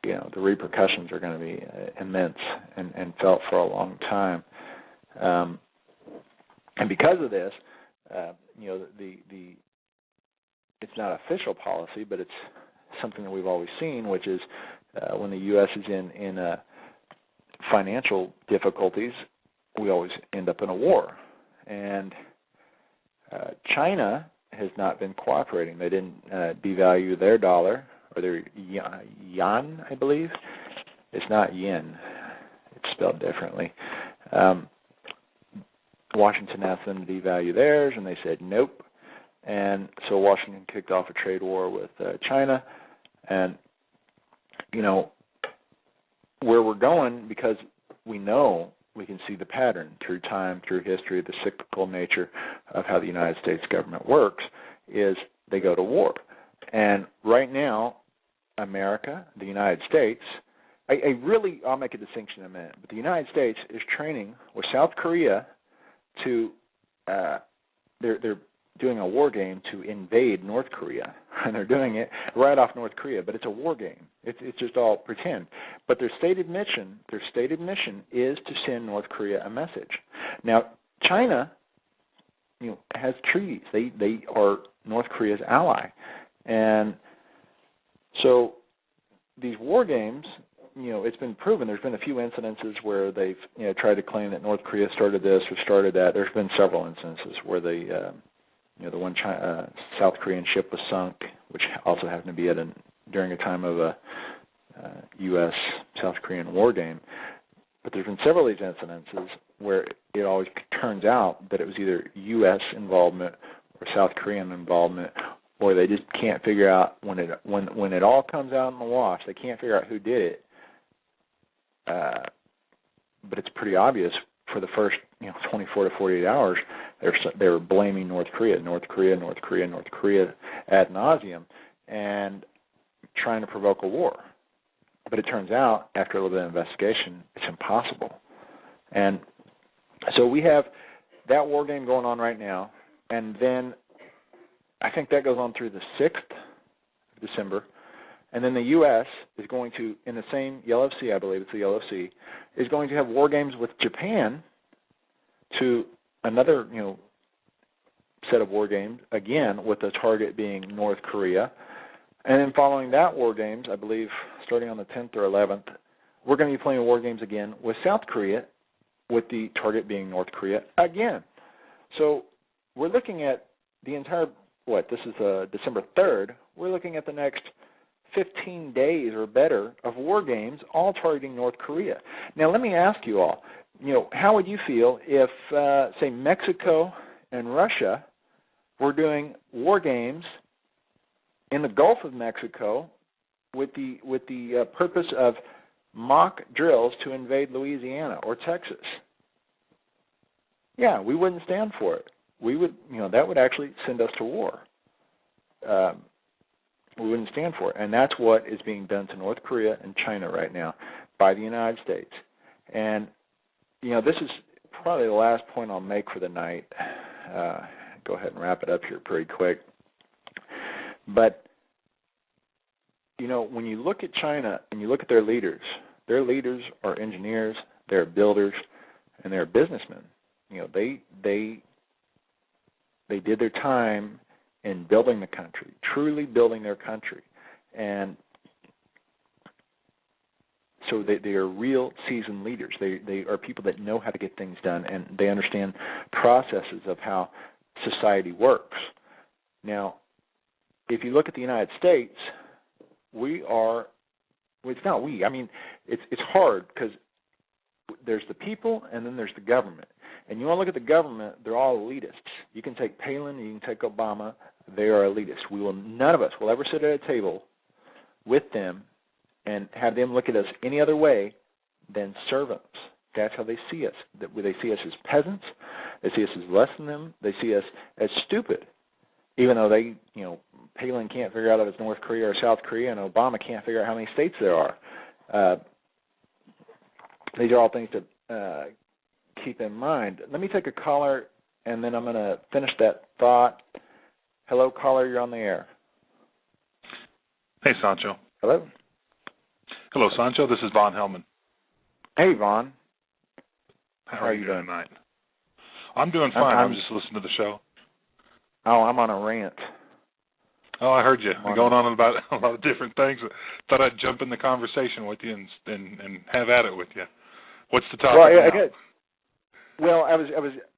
the repercussions are going to be immense and felt for a long time. And because of this, it's not official policy, but it's something that we've always seen, which is when the U.S. is in financial difficulties, we always end up in a war. And China has not been cooperating. They didn't devalue their dollar, or their yuan, I believe. It's not yen. It's spelled differently. Washington asked them to devalue theirs, and they said nope. And so Washington kicked off a trade war with China. And, where we're going, because we know we can see the pattern through time, through history, the cyclical nature of how the United States government works, is they go to war. And right now, America, the United States, I'll make a distinction in a minute, but the United States is training with South Korea to, they're doing a war game to invade North Korea, and they're doing it right off North Korea, but it's a war game. It's just all pretend. But their stated mission is to send North Korea a message. Now, China, has treaties. They are North Korea's ally, and so these war games, it's been proven. There's been a few incidences where they've tried to claim that North Korea started this or started that. There's been several instances where they, the one South Korean ship was sunk, which also happened to be during a time of a U.S.-South Korean war game. But there's been several of these incidences where it always turns out that it was either U.S. involvement or South Korean involvement, or they just can't figure out when it all comes out in the wash. They can't figure out who did it. But it's pretty obvious for the first 24 to 48 hours they were blaming North Korea ad nauseum, and trying to provoke a war. But it turns out, after a little bit of investigation, it's impossible. And so we have that war game going on right now, and then I think that goes on through the 6th of December. And then the U.S. is going to, in the same Yellow Sea, I believe it's the Yellow Sea, is going to have war games with Japan to another, set of war games, again, with the target being North Korea. And then following that war games, I believe, starting on the 10th or 11th, we're going to be playing war games again with South Korea, with the target being North Korea again. So we're looking at the entire, this is December 3rd, we're looking at the next 15 days or better of war games, all targeting North Korea. Now, let me ask you all, how would you feel if, say, Mexico and Russia were doing war games in the Gulf of Mexico with the purpose of mock drills to invade Louisiana or Texas? Yeah, we wouldn't stand for it. We would, that would actually send us to war. We wouldn't stand for it. And that's what is being done to North Korea and China right now by the United States. And, this is probably the last point I'll make for the night. Go ahead and wrap it up here pretty quick. But, when you look at China and you look at their leaders are engineers, they're builders, and they're businessmen. They did their time in building the country, truly building their country. And so they are real seasoned leaders. They are people that know how to get things done, and they understand processes of how society works. Now, if you look at the United States, it's not we. I mean, it's hard because there's the people and then there's the government. And you want to look at the government, they're all elitists. You can take Palin, you can take Obama, they are elitists. None of us will ever sit at a table with them and have them look at us any other way than servants. That's how they see us. They see us as peasants. They see us as less than them. They see us as stupid, even though Palin can't figure out if it's North Korea or South Korea, and Obama can't figure out how many states there are. These are all things to keep in mind. Let me take a caller, and then I'm going to finish that thought. Hello, caller, you're on the air. Hey, Sancho. Hello. Hello, Sancho. This is Von Hellman. Hey, Von. How are you doing tonight? I'm doing fine. I'm just listening to the show. Oh, I'm on a rant. Oh, I heard you. You're going on about a lot of different things. Thought I'd jump in the conversation with you and have at it with you. What's the topic now? Well,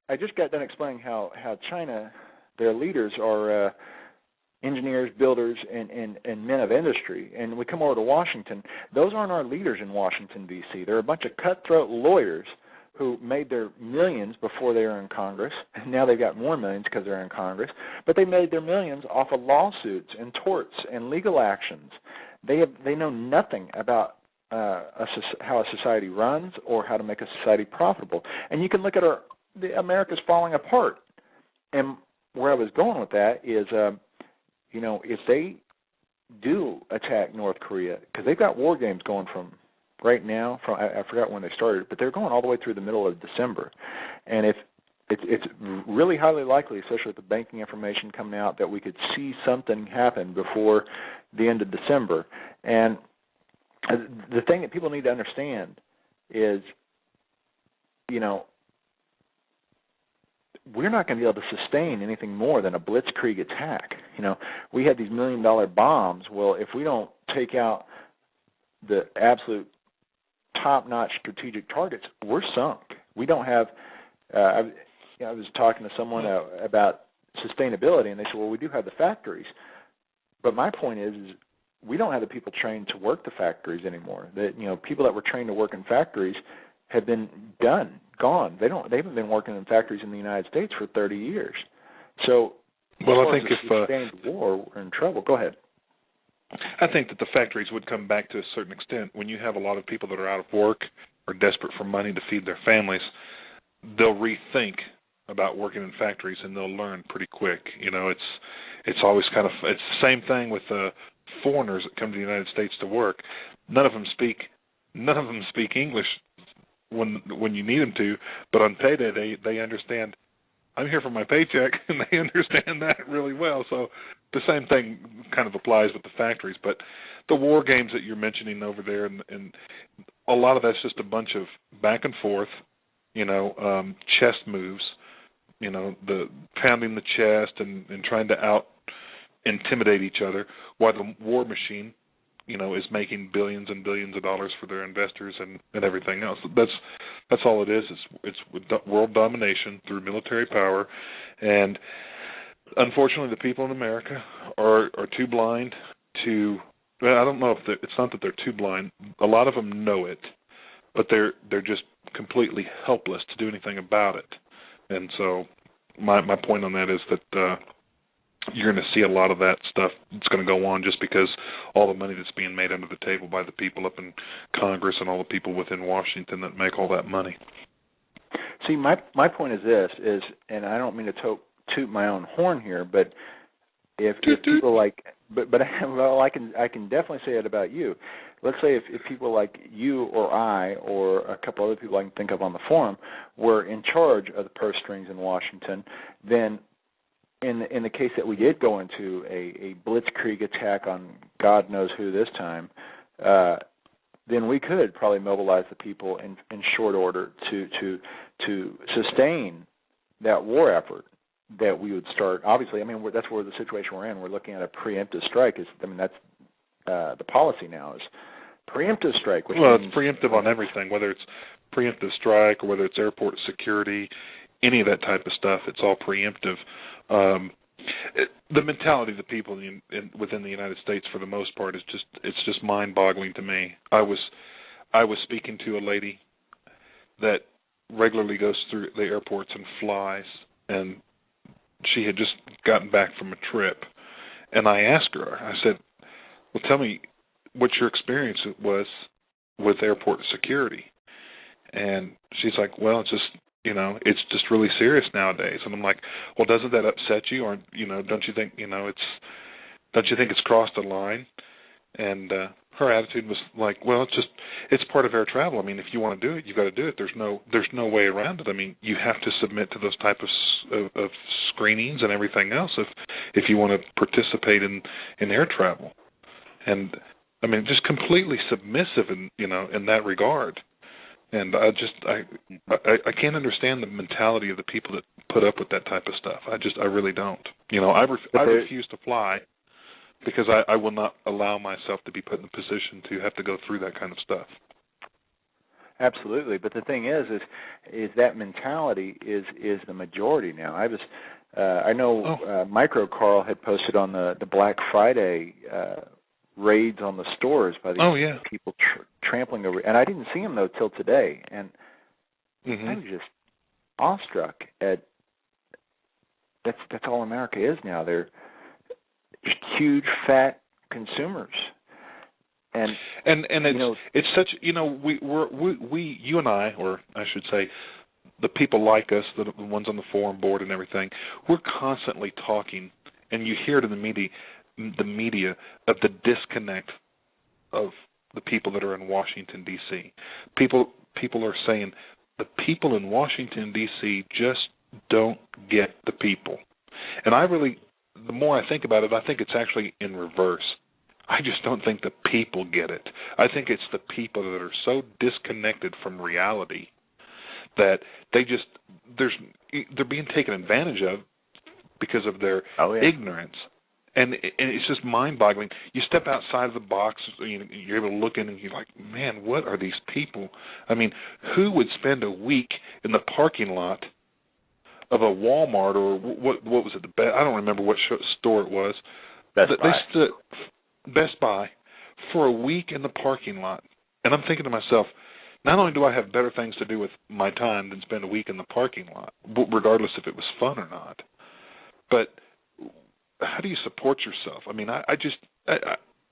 I just got done explaining how China Their leaders are engineers, builders, and men of industry. And we come over to Washington. Those aren't our leaders in Washington, D.C. They're a bunch of cutthroat lawyers who made their millions before they were in Congress, and now they've got more millions because they're in Congress, but they made their millions off of lawsuits and torts and legal actions. They know nothing about how a society runs or how to make a society profitable. And you can look at America's falling apart. And where I was going with that is, if they do attack North Korea, because they've got war games going from right now, I forgot when they started, but they're going all the way through the middle of December. And if it's really highly likely, especially with the banking information coming out, that we could see something happen before the end of December. And the thing that people need to understand is, we're not going to be able to sustain anything more than a blitzkrieg attack. We had these $1 million bombs. Well, if we don't take out the absolute top-notch strategic targets, we're sunk. We don't have. I was talking to someone about sustainability, and they said, "Well, we do have the factories," but my point is we don't have the people trained to work the factories anymore. That people that were trained to work in factories have been gone. They haven't been working in factories in the United States for 30 years. So, well, I think if sustained war, we're in trouble. Go ahead. I think that the factories would come back to a certain extent. When you have a lot of people that are out of work or desperate for money to feed their families, they'll rethink about working in factories, and they'll learn pretty quick. It's always it's the same thing with foreigners that come to the United States to work. None of them speak English when you need them to, but on payday they understand. I'm here for my paycheck, and they understand that really well. So the same thing kind of applies with the factories. But the war games that you're mentioning over there, and a lot of that's just a bunch of back and forth, chess moves, the pounding the chest and trying to out-intimidate each other, while the war machine, is making billions and billions of dollars for their investors and everything else. That's all it is. It's world domination through military power, and unfortunately, the people in America are too blind to. Well, I don't know if it's not that they're too blind. A lot of them know it, but they're just completely helpless to do anything about it. And so, my point on that is that. You're going to see a lot of that stuff that's going to go on just because all the money that's being made under the table by the people up in Congress and all the people within Washington that make all that money. See, my point is this, and I don't mean to toot my own horn here, but if people like, well, I can definitely say it about you. Let's say if people like you or I or a couple other people I can think of on the forum were in charge of the purse strings in Washington, then in the case that we did go into a blitzkrieg attack on God knows who this time, then we could probably mobilize the people in short order to sustain that war effort that we would start. Obviously, that's where the situation we're in. We're looking at a preemptive strike. That's the policy now is preemptive strike. Which means, it's preemptive on everything, whether it's preemptive strike or whether it's airport security, any of that type of stuff. It's all preemptive. The mentality of the people within the United States, for the most part, it's just mind-boggling to me. I was speaking to a lady that regularly goes through the airports and flies, and she had just gotten back from a trip, and I asked her. I said, "Well, tell me what your experience was with airport security," and she's like, "Well, it's just." It's just really serious nowadays. And I'm like, well, doesn't that upset you? Or, don't you think, don't you think it's crossed the line? And her attitude was like, well, it's part of air travel. If you want to do it, you've got to do it. There's no way around it. You have to submit to those type of screenings and everything else if you want to participate in air travel. And just completely submissive in that regard. And I can't understand the mentality of the people that put up with that type of stuff. I really don't. I refuse to fly because I will not allow myself to be put in a position to have to go through that kind of stuff. Absolutely, but the thing is that mentality is the majority now. I know Micro Carl had posted on the Black Friday raids on the stores by these people trampling over, and I didn't see them though till today, and I'm just awestruck at that's all America is now. They're just huge fat consumers, and it's such, you and I, or I should say, the people like us, the ones on the forum board and everything, we're constantly talking, and you hear it in the media of the disconnect of the people that are in Washington, D.C. People are saying the people in Washington, D.C. just don't get the people. And the more I think about it, I think it's actually in reverse. I just don't think the people get it. I think it's the people that are so disconnected from reality that they're being taken advantage of because of their ignorance. And it's just mind-boggling. You step outside of the box, you're able to look in, and you're like, man, what are these people? I mean, who would spend a week in the parking lot of a Walmart or what was it? I don't remember what store it was. Best Buy. They stood Best Buy for a week in the parking lot. And I'm thinking to myself, not only do I have better things to do with my time than spend a week in the parking lot, regardless if it was fun or not, but how do you support yourself? I mean,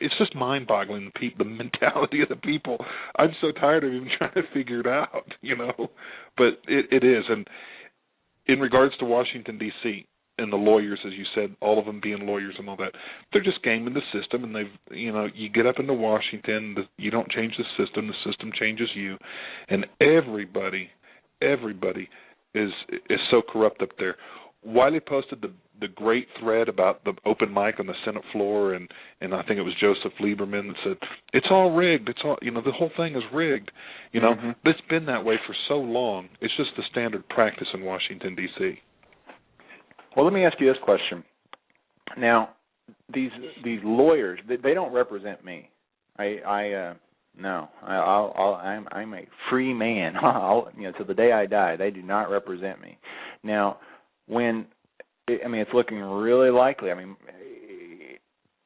it's just mind-boggling, the mentality of the people. I'm so tired of even trying to figure it out, But it is. And in regards to Washington, D.C., and the lawyers, as you said, all of them being lawyers and all that, they're just gaming the system, and you get up into Washington, you don't change the system changes you, and everybody is so corrupt up there. Wiley posted the great thread about the open mic on the Senate floor, and I think it was Joseph Lieberman that said, it's all rigged, it's all, the whole thing is rigged, But it's been that way for so long. It's just the standard practice in Washington, D.C. Well, let me ask you this question. Now, these lawyers, they don't represent me. I'm a free man. Till the day I die, they do not represent me. Now, it's looking really likely. I mean,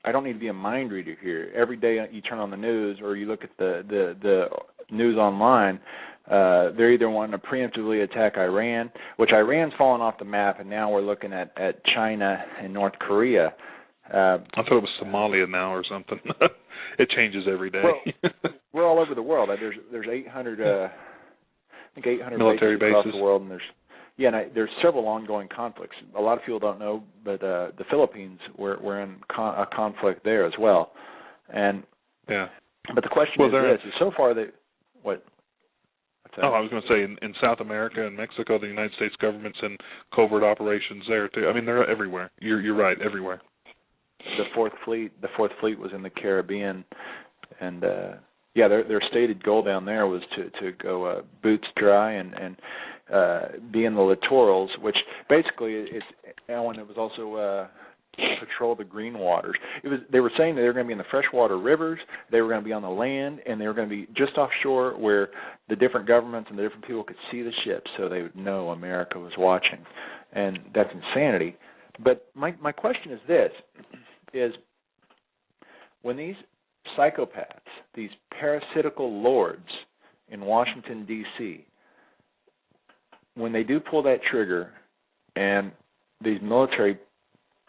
I don't need to be a mind reader here. Every day you turn on the news or you look at the news online, they're either wanting to preemptively attack Iran, which Iran's fallen off the map, and now we're looking at China and North Korea. I thought it was Somalia now or something. It changes every day. Well, we're all over the world. There's 800, I think 800 military bases across the world, and there's several ongoing conflicts. A lot of people don't know, but the Philippines, we're in a conflict there as well. And but the question is this: is so far what? I was going to say in South America and Mexico, the United States government's in covert operations there too. I mean, they're everywhere. You're right, everywhere. The Fourth Fleet was in the Caribbean, and their stated goal down there was to go boots dry and be in the littorals, which basically it was also patrol the green waters. They were saying that they were going to be in the freshwater rivers, they were going to be on the land, and they were going to be just offshore where the different governments and the different people could see the ships, so they would know America was watching. And that's insanity. But my question is this: is when these psychopaths, these parasitical lords in Washington, D.C., when they do pull that trigger, and these military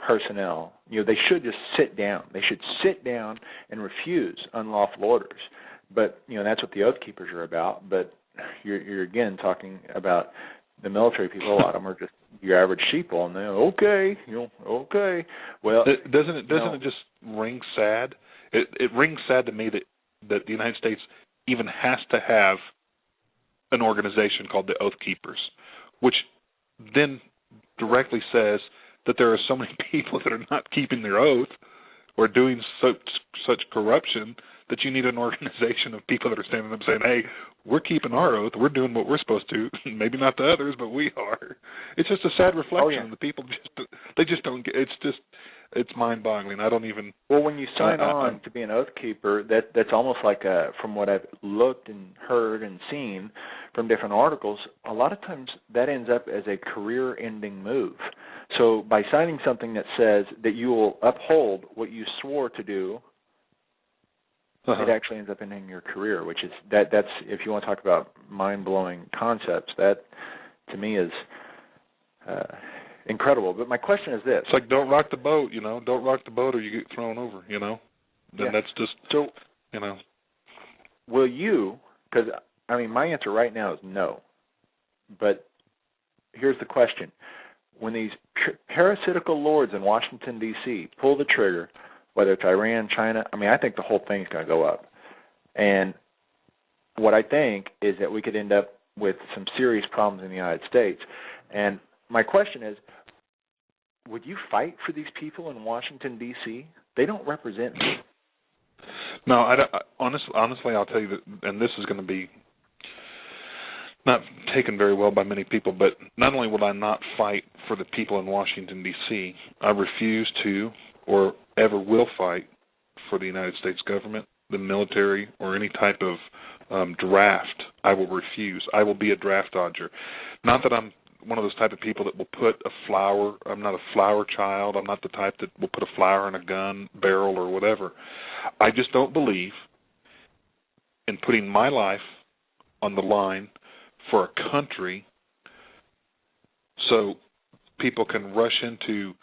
personnel, they should just sit down. They should sit down and refuse unlawful orders. But that's what the Oath Keepers are about. But you're again talking about the military people. A lot of them are just your average sheeple, and they're okay. Well, doesn't it just ring sad? It rings sad to me that the United States even has to have an organization called the Oath Keepers, which then directly says that there are so many people that are not keeping their oath or doing such corruption that you need an organization of people that are standing up saying, hey, we're keeping our oath, we're doing what we're supposed to, maybe not the others, but we are. It's just a sad reflection. The people they just don't get. It's just, it's mind-boggling. I don't even. Well, when you sign on to be an oath keeper, that's almost like from what I've looked and heard and seen from different articles, a lot of times that ends up as a career-ending move. So by signing something that says that you will uphold what you swore to do, it actually ends up ending your career, which is that's if you want to talk about mind-blowing concepts, that to me is incredible. But my question is this: it's like don't rock the boat, don't rock the boat or you get thrown over, Then that's just so. Will you? Because my answer right now is no. But here's the question: when these parasitical lords in Washington D.C. pull the trigger, whether it's Iran, China, I think the whole thing's going to go up. And what I think is that we could end up with some serious problems in the United States. And my question is, would you fight for these people in Washington, D.C.? They don't represent me. No, honestly, I'll tell you that, and this is going to be not taken very well by many people, but not only will I not fight for the people in Washington, D.C., I refuse to or ever will fight for the United States government, the military, or any type of draft. I will refuse. I will be a draft dodger. Not that I'm one of those type of people that will put a flower. I'm not a flower child. I'm not the type that will put a flower in a gun barrel or whatever. I just don't believe in putting my life on the line for a country so people can rush into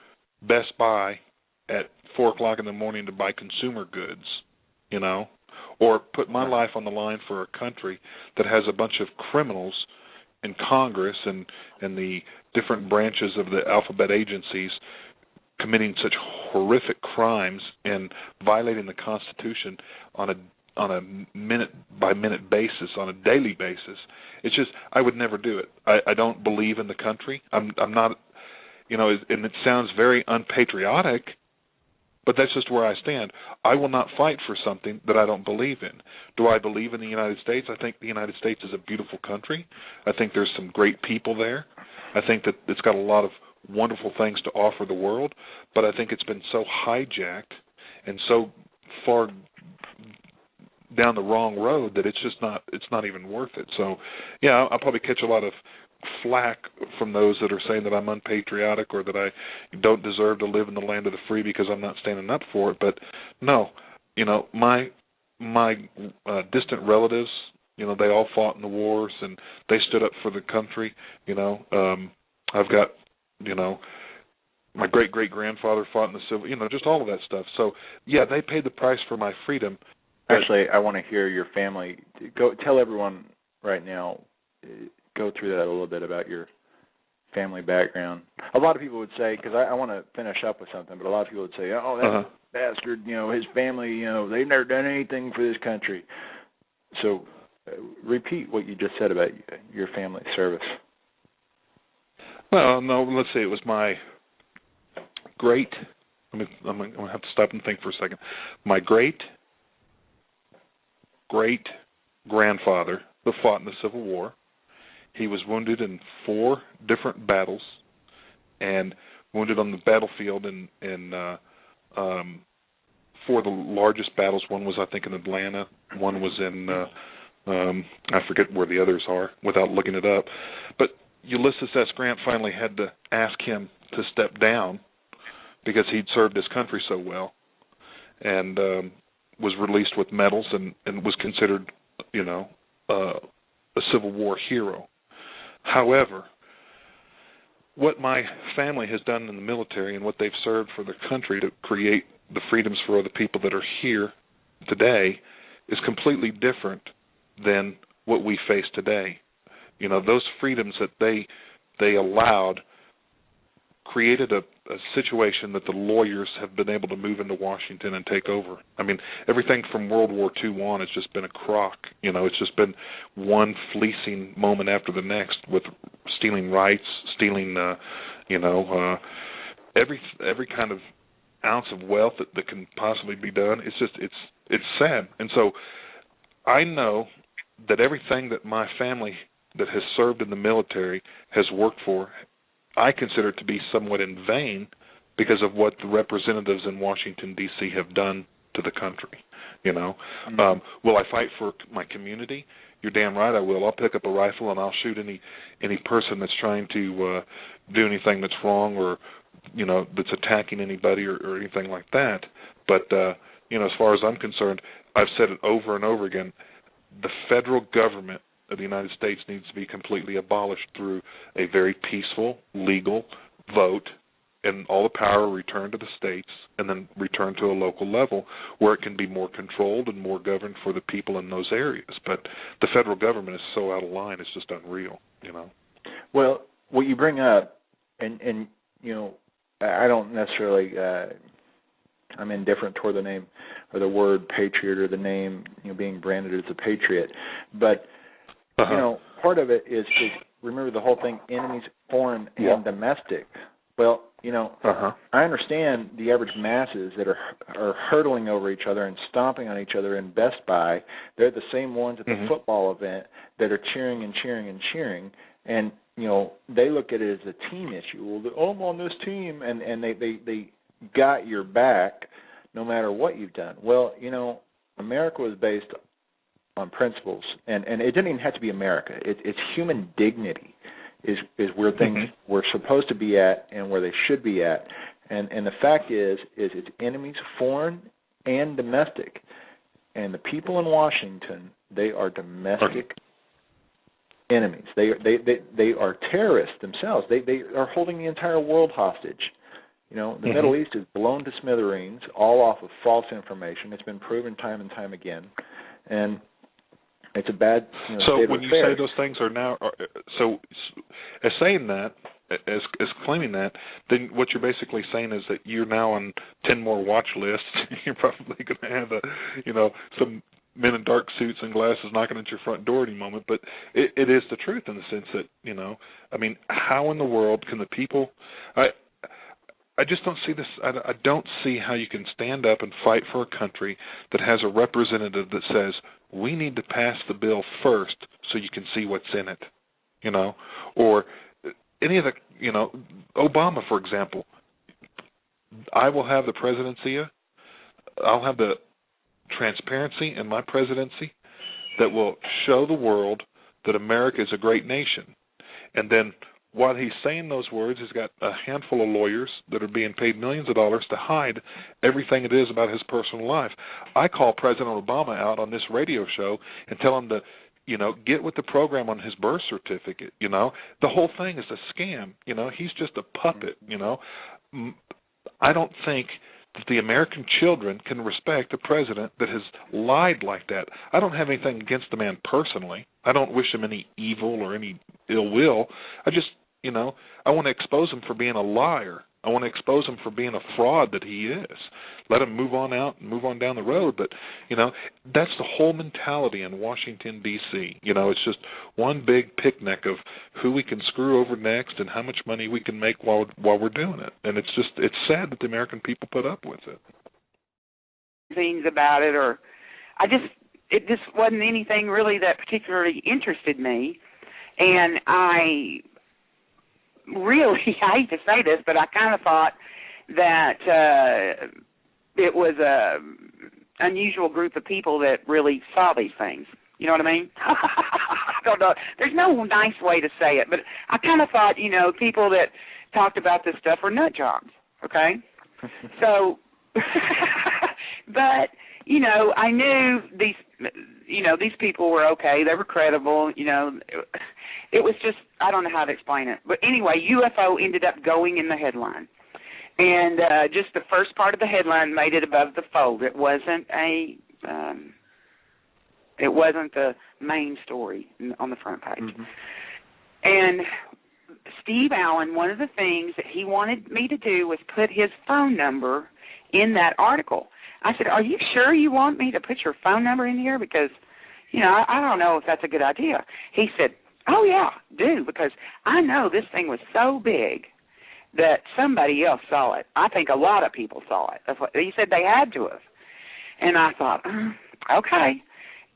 Best Buy at 4 o'clock in the morning to buy consumer goods, or put my life on the line for a country that has a bunch of criminals in Congress and the different branches of the alphabet agencies committing such horrific crimes and violating the Constitution on a minute-by-minute basis, on a daily basis. It's just, I would never do it. I don't believe in the country. I'm not, and it sounds very unpatriotic, but that's just where I stand. I will not fight for something that I don't believe in. Do I believe in the United States? I think the United States is a beautiful country. I think there's some great people there. I think that it's got a lot of wonderful things to offer the world, but I think it's been so hijacked and so far down the wrong road that it's not even worth it. So, yeah, I'll probably catch a lot of flack from those that are saying that I'm unpatriotic or that I don't deserve to live in the land of the free because I'm not standing up for it. But no, my distant relatives, they all fought in the wars and they stood up for the country. I've got, my great-great-grandfather fought in the Civil, just all of that stuff. So, yeah, they paid the price for my freedom. Actually, I want to hear your family. Go tell everyone right now, go through that a little bit about your family background. A lot of people would say, because I want to finish up with something, but a lot of people would say, oh, that bastard, his family, they've never done anything for this country. So repeat what you just said about your family service. Well, no, let's see. It was my I'm going to have to stop and think for a second. My great-great-grandfather that fought in the Civil War. He was wounded in 4 different battles and wounded on the battlefield in 4 of the largest battles. One was, I think, in Atlanta. One was in, I forget where the others are without looking it up. But Ulysses S. Grant finally had to ask him to step down because he'd served his country so well and was released with medals and was considered, a Civil War hero. However, what my family has done in the military and what they've served for the country to create the freedoms for other people that are here today is completely different than what we face today. Those freedoms that they allowed created a situation that the lawyers have been able to move into Washington and take over. Everything from World War II on has just been a crock. It's just been one fleecing moment after the next with stealing rights, stealing, every kind of ounce of wealth that can possibly be done. It's sad. And so I know that everything that my family that has served in the military has worked for, I consider it to be somewhat in vain because of what the representatives in Washington, D.C. have done to the country. Will I fight for my community? You're damn right I will. I'll pick up a rifle and I'll shoot any person that's trying to do anything that's wrong or, that's attacking anybody or anything like that. But, as far as I'm concerned, I've said it over and over again, the federal government of the United States needs to be completely abolished through a very peaceful, legal vote, and all the power returned to the states and then returned to a local level where it can be more controlled and more governed for the people in those areas. But the federal government is so out of line, it's just unreal, Well, what you bring up, and I don't necessarily, I'm indifferent toward the name or the word patriot or the name, being branded as a patriot. But, part of it is remember the whole thing, enemies, foreign and domestic. Well, I understand the average masses that are hurtling over each other and stomping on each other in Best Buy. They're the same ones at the football event that are cheering and cheering and cheering. And, they look at it as a team issue. Well, I'm on this team, and they got your back no matter what you've done. Well, America was based on principles, and it didn't even have to be America. It's human dignity is where things were supposed to be at and where they should be at. And the fact is it's enemies, foreign and domestic. And the people in Washington, they are domestic enemies. They are terrorists themselves. They are holding the entire world hostage. The Middle East is blown to smithereens, all off of false information. It's been proven time and time again. And it's a bad so state when of you affairs. say those things are now, so as saying that, as claiming that, then what you're basically saying is that you're now on 10 more watch lists. You're probably going to have some men in dark suits and glasses knocking at your front door any moment. But it is the truth in the sense that how in the world can the people? I just don't see this. I don't see how you can stand up and fight for a country that has a representative that says, we need to pass the bill first so you can see what's in it, or any of the, Obama, for example. I will have the presidency. I'll have the transparency in my presidency that will show the world that America is a great nation. And then while he's saying those words, he's got a handful of lawyers that are being paid millions of dollars to hide everything it is about his personal life. I call President Obama out on this radio show and tell him to, get with the program on his birth certificate. The whole thing is a scam. He's just a puppet. I don't think that the American children can respect a president that has lied like that. I don't have anything against the man personally. I don't wish him any evil or any ill will. I just, I want to expose him for being a liar. I want to expose him for being a fraud that he is. Let him move on out and move on down the road. But, that's the whole mentality in Washington, D.C. It's just one big picnic of who we can screw over next and how much money we can make while we're doing it. And it's sad that the American people put up with it. Things about it, or it just wasn't anything really that particularly interested me. And I hate to say this, but I kind of thought that it was a unusual group of people that really saw these things. You know what I mean? I don't know. There's no nice way to say it, but I kind of thought, people that talked about this stuff were nut jobs, okay? So, but, I knew these people were okay. They were credible, It was just, I don't know how to explain it. But anyway, UFO ended up going in the headline. And just the first part of the headline made it above the fold. It wasn't the main story on the front page. And Steve Allen, one of the things that he wanted me to do was put his phone number in that article. I said, are you sure you want me to put your phone number in here? Because, I don't know if that's a good idea. He said, oh, yeah, do, because I know this thing was so big that somebody else saw it. I think a lot of people saw it. He said they had to have. And I thought, okay.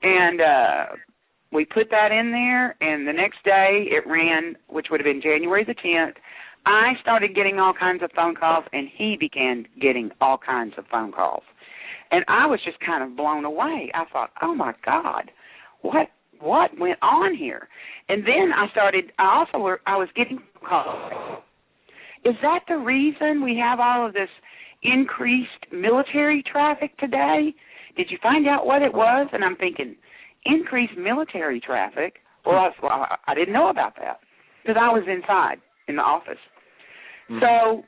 And we put that in there, and the next day it ran, which would have been January the 10th, I started getting all kinds of phone calls, and he began getting all kinds of phone calls. And I was just kind of blown away. I thought, oh, my God, what went on here? And then I was getting calls. Is that the reason we have all of this increased military traffic today? Did you find out what it was? And I'm thinking, increased military traffic? Well, I didn't know about that because I was inside in the office. Mm-hmm. So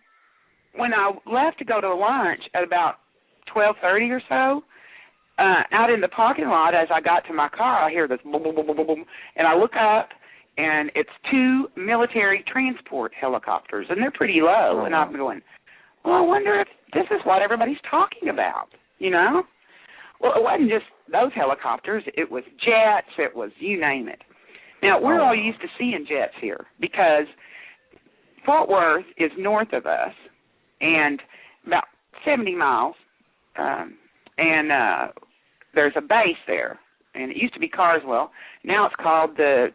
when I left to go to lunch at about 12:30 or so, out in the parking lot, as I got to my car, I hear this boom, boom, boom, boom, boom, and I look up, and it's 2 military transport helicopters, and they're pretty low. Oh, and I'm going, well, I wonder if this is what everybody's talking about, you know? Well, it wasn't just those helicopters. It was jets. It was you name it. Now, we're all used to seeing jets here because Fort Worth is north of us and about 70 miles, and there's a base there, and it used to be Carswell. Now it's called the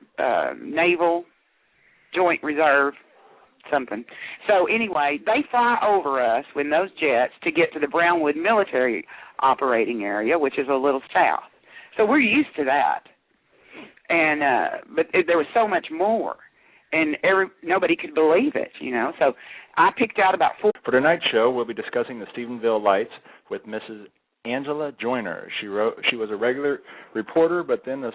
Naval Joint Reserve something. So anyway, they fly over us with those jets to get to the Brownwood military operating area, which is a little south. So we're used to that. And but there was so much more, and nobody could believe it, you know. So I picked out about 4. For tonight's show, we'll be discussing the Stephenville lights with Mrs. Angela Joyner. She was a regular reporter, but then the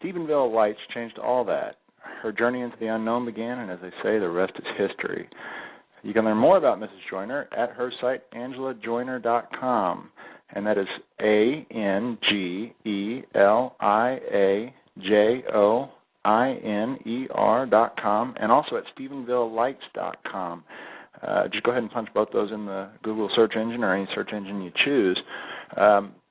Stephenville lights changed all that. Her journey into the unknown began, and as they say, the rest is history. You can learn more about Mrs. Joyner at her site, angelajoyner.com, and that is ANGELIJOINER.com, and also at StephenvilleLights.com. Just go ahead and punch both those in the Google search engine or any search engine you choose.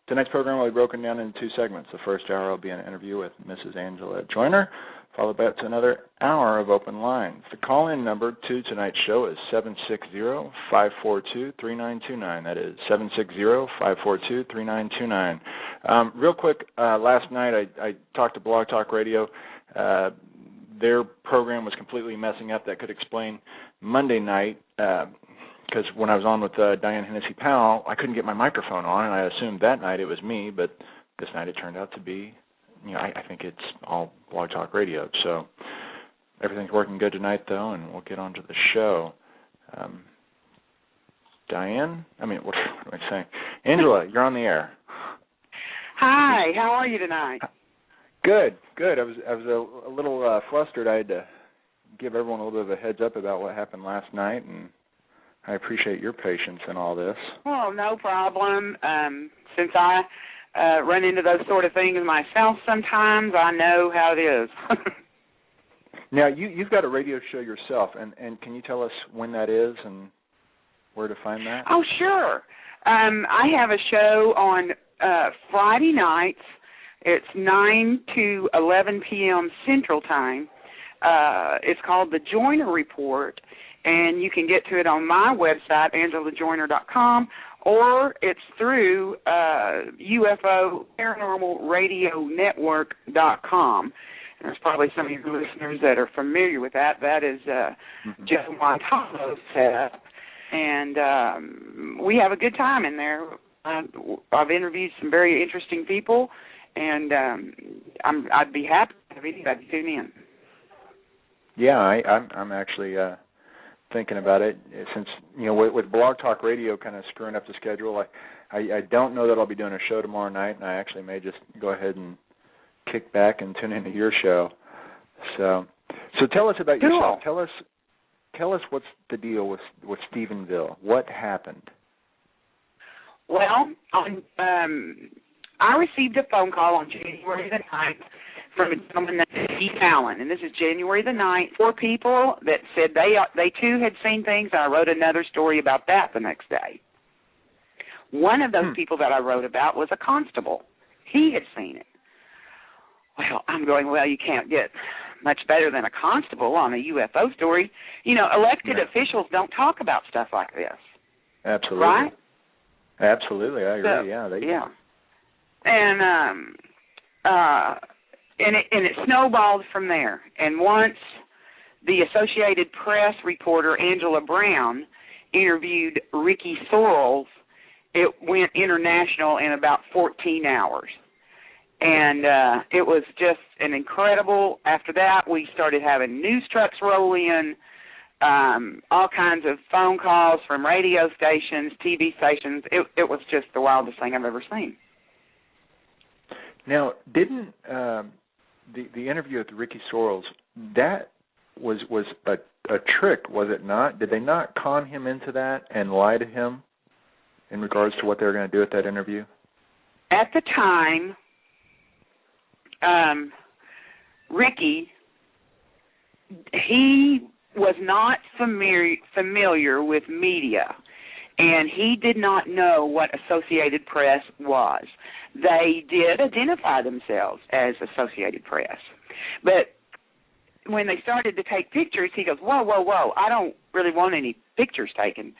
Tonight's program will be broken down into 2 segments. The first hour will be an interview with Mrs. Angela Joyner, followed by another hour of open lines. The call-in number to tonight's show is 760-542-3929. That is 760-542-3929. Real quick, last night I talked to Blog Talk Radio. Their program was completely messing up. That could explain Monday night, because when I was on with Diane Hennessy-Powell, I couldn't get my microphone on, and I assumed that night it was me, but this night it turned out to be, you know, I think it's all Blog Talk Radio. So everything's working good tonight, though, and we'll get on to the show. Diane? What am I saying? Angela, you're on the air. Hi, how are you tonight? Good. I was a little flustered. I had to give everyone a little bit of a heads up about what happened last night, and I appreciate your patience in all this. Oh, no problem. Since I run into those sort of things myself sometimes, I know how it is. Now, you've got a radio show yourself, and can you tell us when that is and where to find that? Oh, sure. I have a show on Friday nights. It's 9 to 11 p.m. Central Time. It's called The Joyner Report, and you can get to it on my website, angelajoyner.com, or it's through UFO Paranormal Radio Network.com. There's probably some of your listeners that are familiar with that. That is Joe Montano's setup, and we have a good time in there. I've interviewed some very interesting people, and I'd be happy if anybody tune in. Yeah, I'm actually thinking about it since, you know, with Blog Talk Radio kind of screwing up the schedule. I don't know that I'll be doing a show tomorrow night, and I actually may just go ahead and kick back and tune into your show. So tell us about yourself. Tell us what's the deal with Stephenville. What happened? Well, I received a phone call on January the 9th from a gentleman named Steve Allen, and this is January the 9th. 4 people that said they too had seen things, and I wrote another story about that the next day. One of those people that I wrote about was a constable. He had seen it. Well, I'm going, well, you can't get much better than a constable on a UFO story. You know, elected officials don't talk about stuff like this. Absolutely. Right? Absolutely, I agree. So, yeah. And it snowballed from there. And once the Associated Press reporter Angela Brown interviewed Ricky Sorrells. It went international in about 14 hours. And it was just an incredible, after that we started having news trucks roll in, all kinds of phone calls from radio stations, TV stations. It was just the wildest thing I've ever seen. Now, didn't the interview with Ricky Sorrells, that was a trick, was it not? Did they not con him into that and lie to him in regards to what they were going to do at that interview? At the time, Ricky, he was not familiar with media, and he did not know what Associated Press was. They did identify themselves as Associated Press, but when they started to take pictures, he goes, whoa, I don't really want any pictures taken.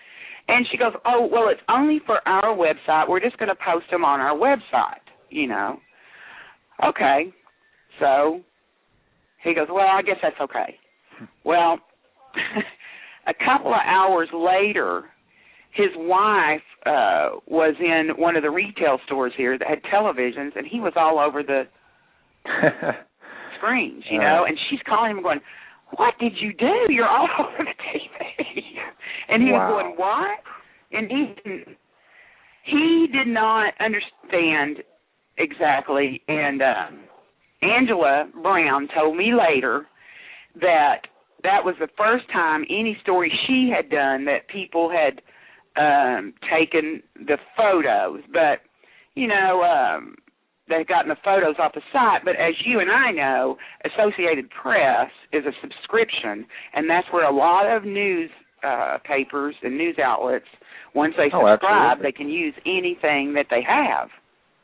And she goes, oh, well, it's only for our website. We're just going to post them on our website, you know. Okay. So he goes, well, I guess that's okay. Well, a couple of hours later, his wife was in one of the retail stores here that had televisions, and he was all over the screens, you know, and she's calling him going, what did you do? You're all over the TV. And he was going, what? And he did not understand exactly. And Angela Brown told me later that was the first time any story she had done that people had taken the photos. But, you know, they had gotten the photos off the site, but as you and I know, Associated Press is a subscription, and that's where a lot of news papers and news outlets, once they subscribe, they can use anything that they have,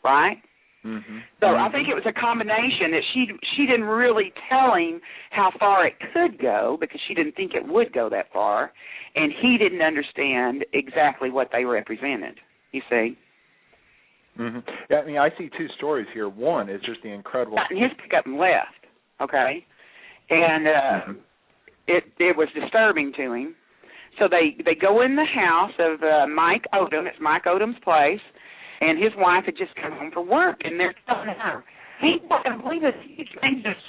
right? Mm-hmm. So I think it was a combination that she didn't really tell him how far it could go because she didn't think it would go that far, and he didn't understand exactly what they represented, you see. Mm-hmm. Yeah, I mean, I see two stories here. One is just the incredible. Got in his pickup and left, okay, and it was disturbing to him. So they go in the house of Mike Odom. It's Mike Odom's place, and his wife had just come home from work, and they're telling her, "He doesn't believe this huge thing just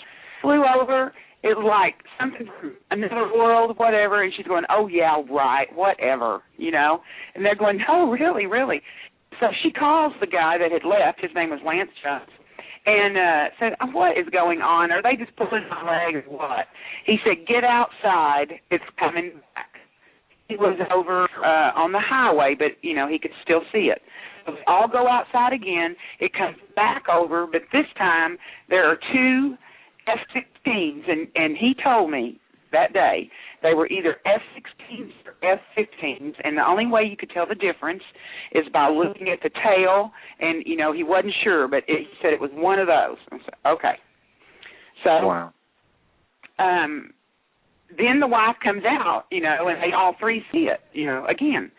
flew over. It was like something from another world, whatever." And she's going, "Oh yeah, right, whatever," you know. And they're going, "No, really, really." So she calls the guy that had left. His name was Lance Jones, and said, "What is going on? Are they just pulling my leg or what?" He said, "Get outside. It's coming back." He was over on the highway, but, you know, he could still see it. So we all go outside again. It comes back over, but this time there are two F-16s, and he told me that day they were either F-16s or F-15s, and the only way you could tell the difference is by looking at the tail, and, you know, he wasn't sure, but he said it was one of those. I said, okay. So, then the wife comes out, you know, and they all three see it, you know, again.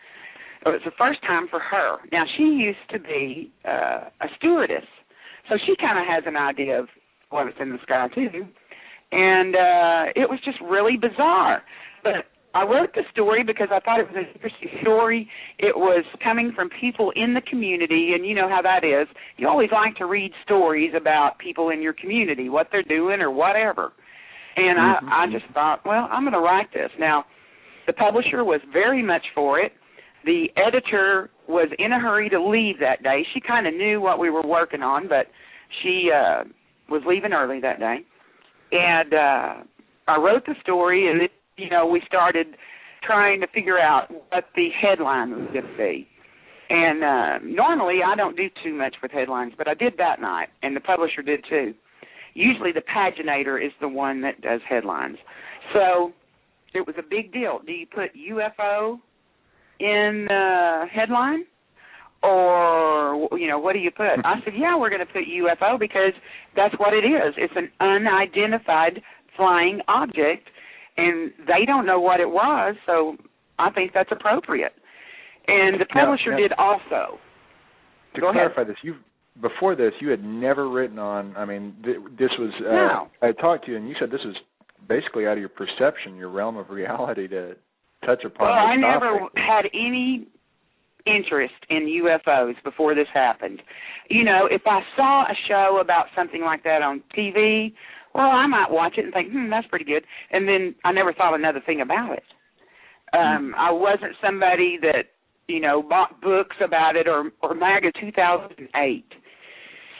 It was the first time for her. Now, she used to be a stewardess, so she kind of has an idea of what is in the sky, too. And it was just really bizarre. But I wrote the story because I thought it was an interesting story. It was coming from people in the community, and you know how that is. You always like to read stories about people in your community, what they're doing or whatever. And I just thought, well, I'm going to write this. Now, the publisher was very much for it. The editor was in a hurry to leave that day. She kind of knew what we were working on, but she was leaving early that day. And I wrote the story, and, you know, we started trying to figure out what the headline was going to be. And normally I don't do too much with headlines, but I did that night, and the publisher did too. Usually the paginator is the one that does headlines. So it was a big deal. Do you put UFO in the headline? Or, you know, what do you put? I said, yeah, we're going to put UFO because that's what it is. It's an unidentified flying object, and they don't know what it was, so I think that's appropriate. And the publisher did also. To clarify this, before this, you had never written on, I mean, this was, no. I talked to you, and you said this was basically out of your perception, your realm of reality to touch upon Well, I this never topic. had any interest in UFOs before this happened. You know, if I saw a show about something like that on TV, well, I might watch it and think, that's pretty good. And then I never thought another thing about it. I wasn't somebody that, you know, bought books about it or MAGA 2008.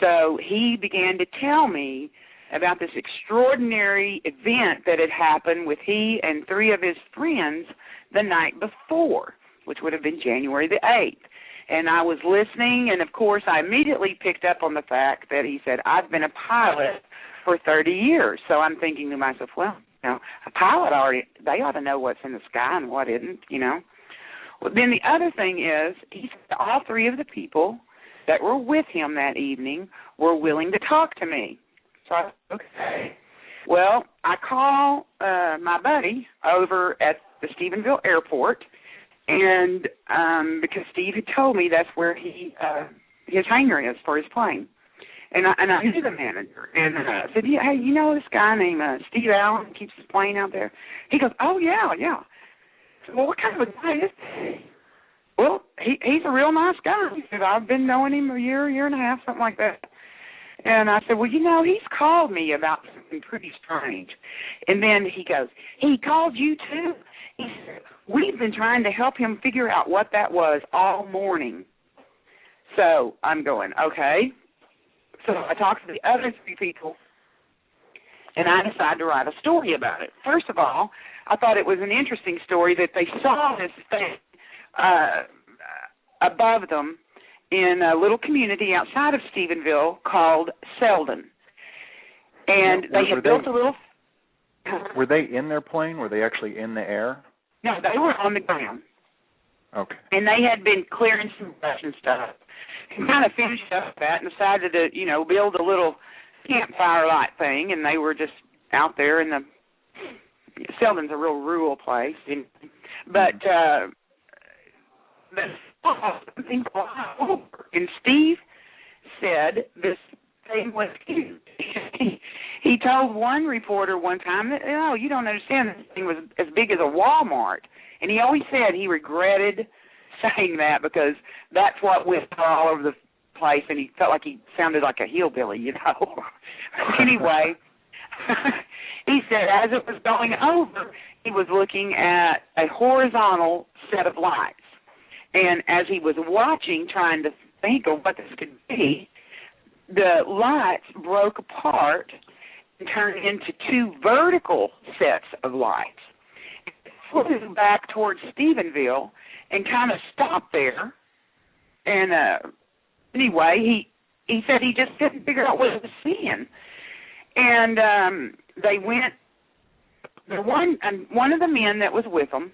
So he began to tell me about this extraordinary event that had happened with he and 3 of his friends the night before, which would have been January the 8th. And I was listening, and, of course, I immediately picked up on the fact that he said, I've been a pilot for 30 years. So I'm thinking to myself, well, you know, a pilot they ought to know what's in the sky and what isn't, you know. Well, then the other thing is, he said all 3 of the people that were with him that evening were willing to talk to me. So I said, okay. Well, I call my buddy over at the Stephenville airport, and because Steve had told me that's where his hangar is for his plane. And I knew the manager, and I said, yeah, hey, you know this guy named Steve Allen keeps his plane out there? He goes, oh, yeah. I said, well, what kind of a guy is he? Well, he's a real nice guy. He said, I've been knowing him a year and a half, something like that. And I said, well, you know, he's called me about something pretty strange. And then he goes, he called you too? He said, we've been trying to help him figure out what that was all morning. So I'm going, okay. So I talked to the other 3 people, and I decided to write a story about it. First of all, I thought it was an interesting story that they saw this thing above them in a little community outside of Stephenville called Selden. And they had built a little... Were they in their plane? Were they actually in the air? No, they were on the ground. Okay. And they had been clearing some brush and stuff. And kind of finished up that and decided to, you know, build a little campfire light thing, and they were just out there in the... Selden's a real rural place. But something fly over. And Steve said this thing was huge. He told one reporter one time that, oh, you don't understand, this thing was as big as a Walmart. And he always said he regretted saying that because that's what went all over the place, and he felt like he sounded like a hillbilly, you know. Anyway, he said as it was going over, he was looking at a horizontal set of lights. And as he was watching, trying to think of what this could be, the lights broke apart and turned into 2 vertical sets of lights. It flew back towards Stephenville and kind of stopped there. And anyway, he said he just couldn't figure out what he was seeing. And they went. One of the men that was with them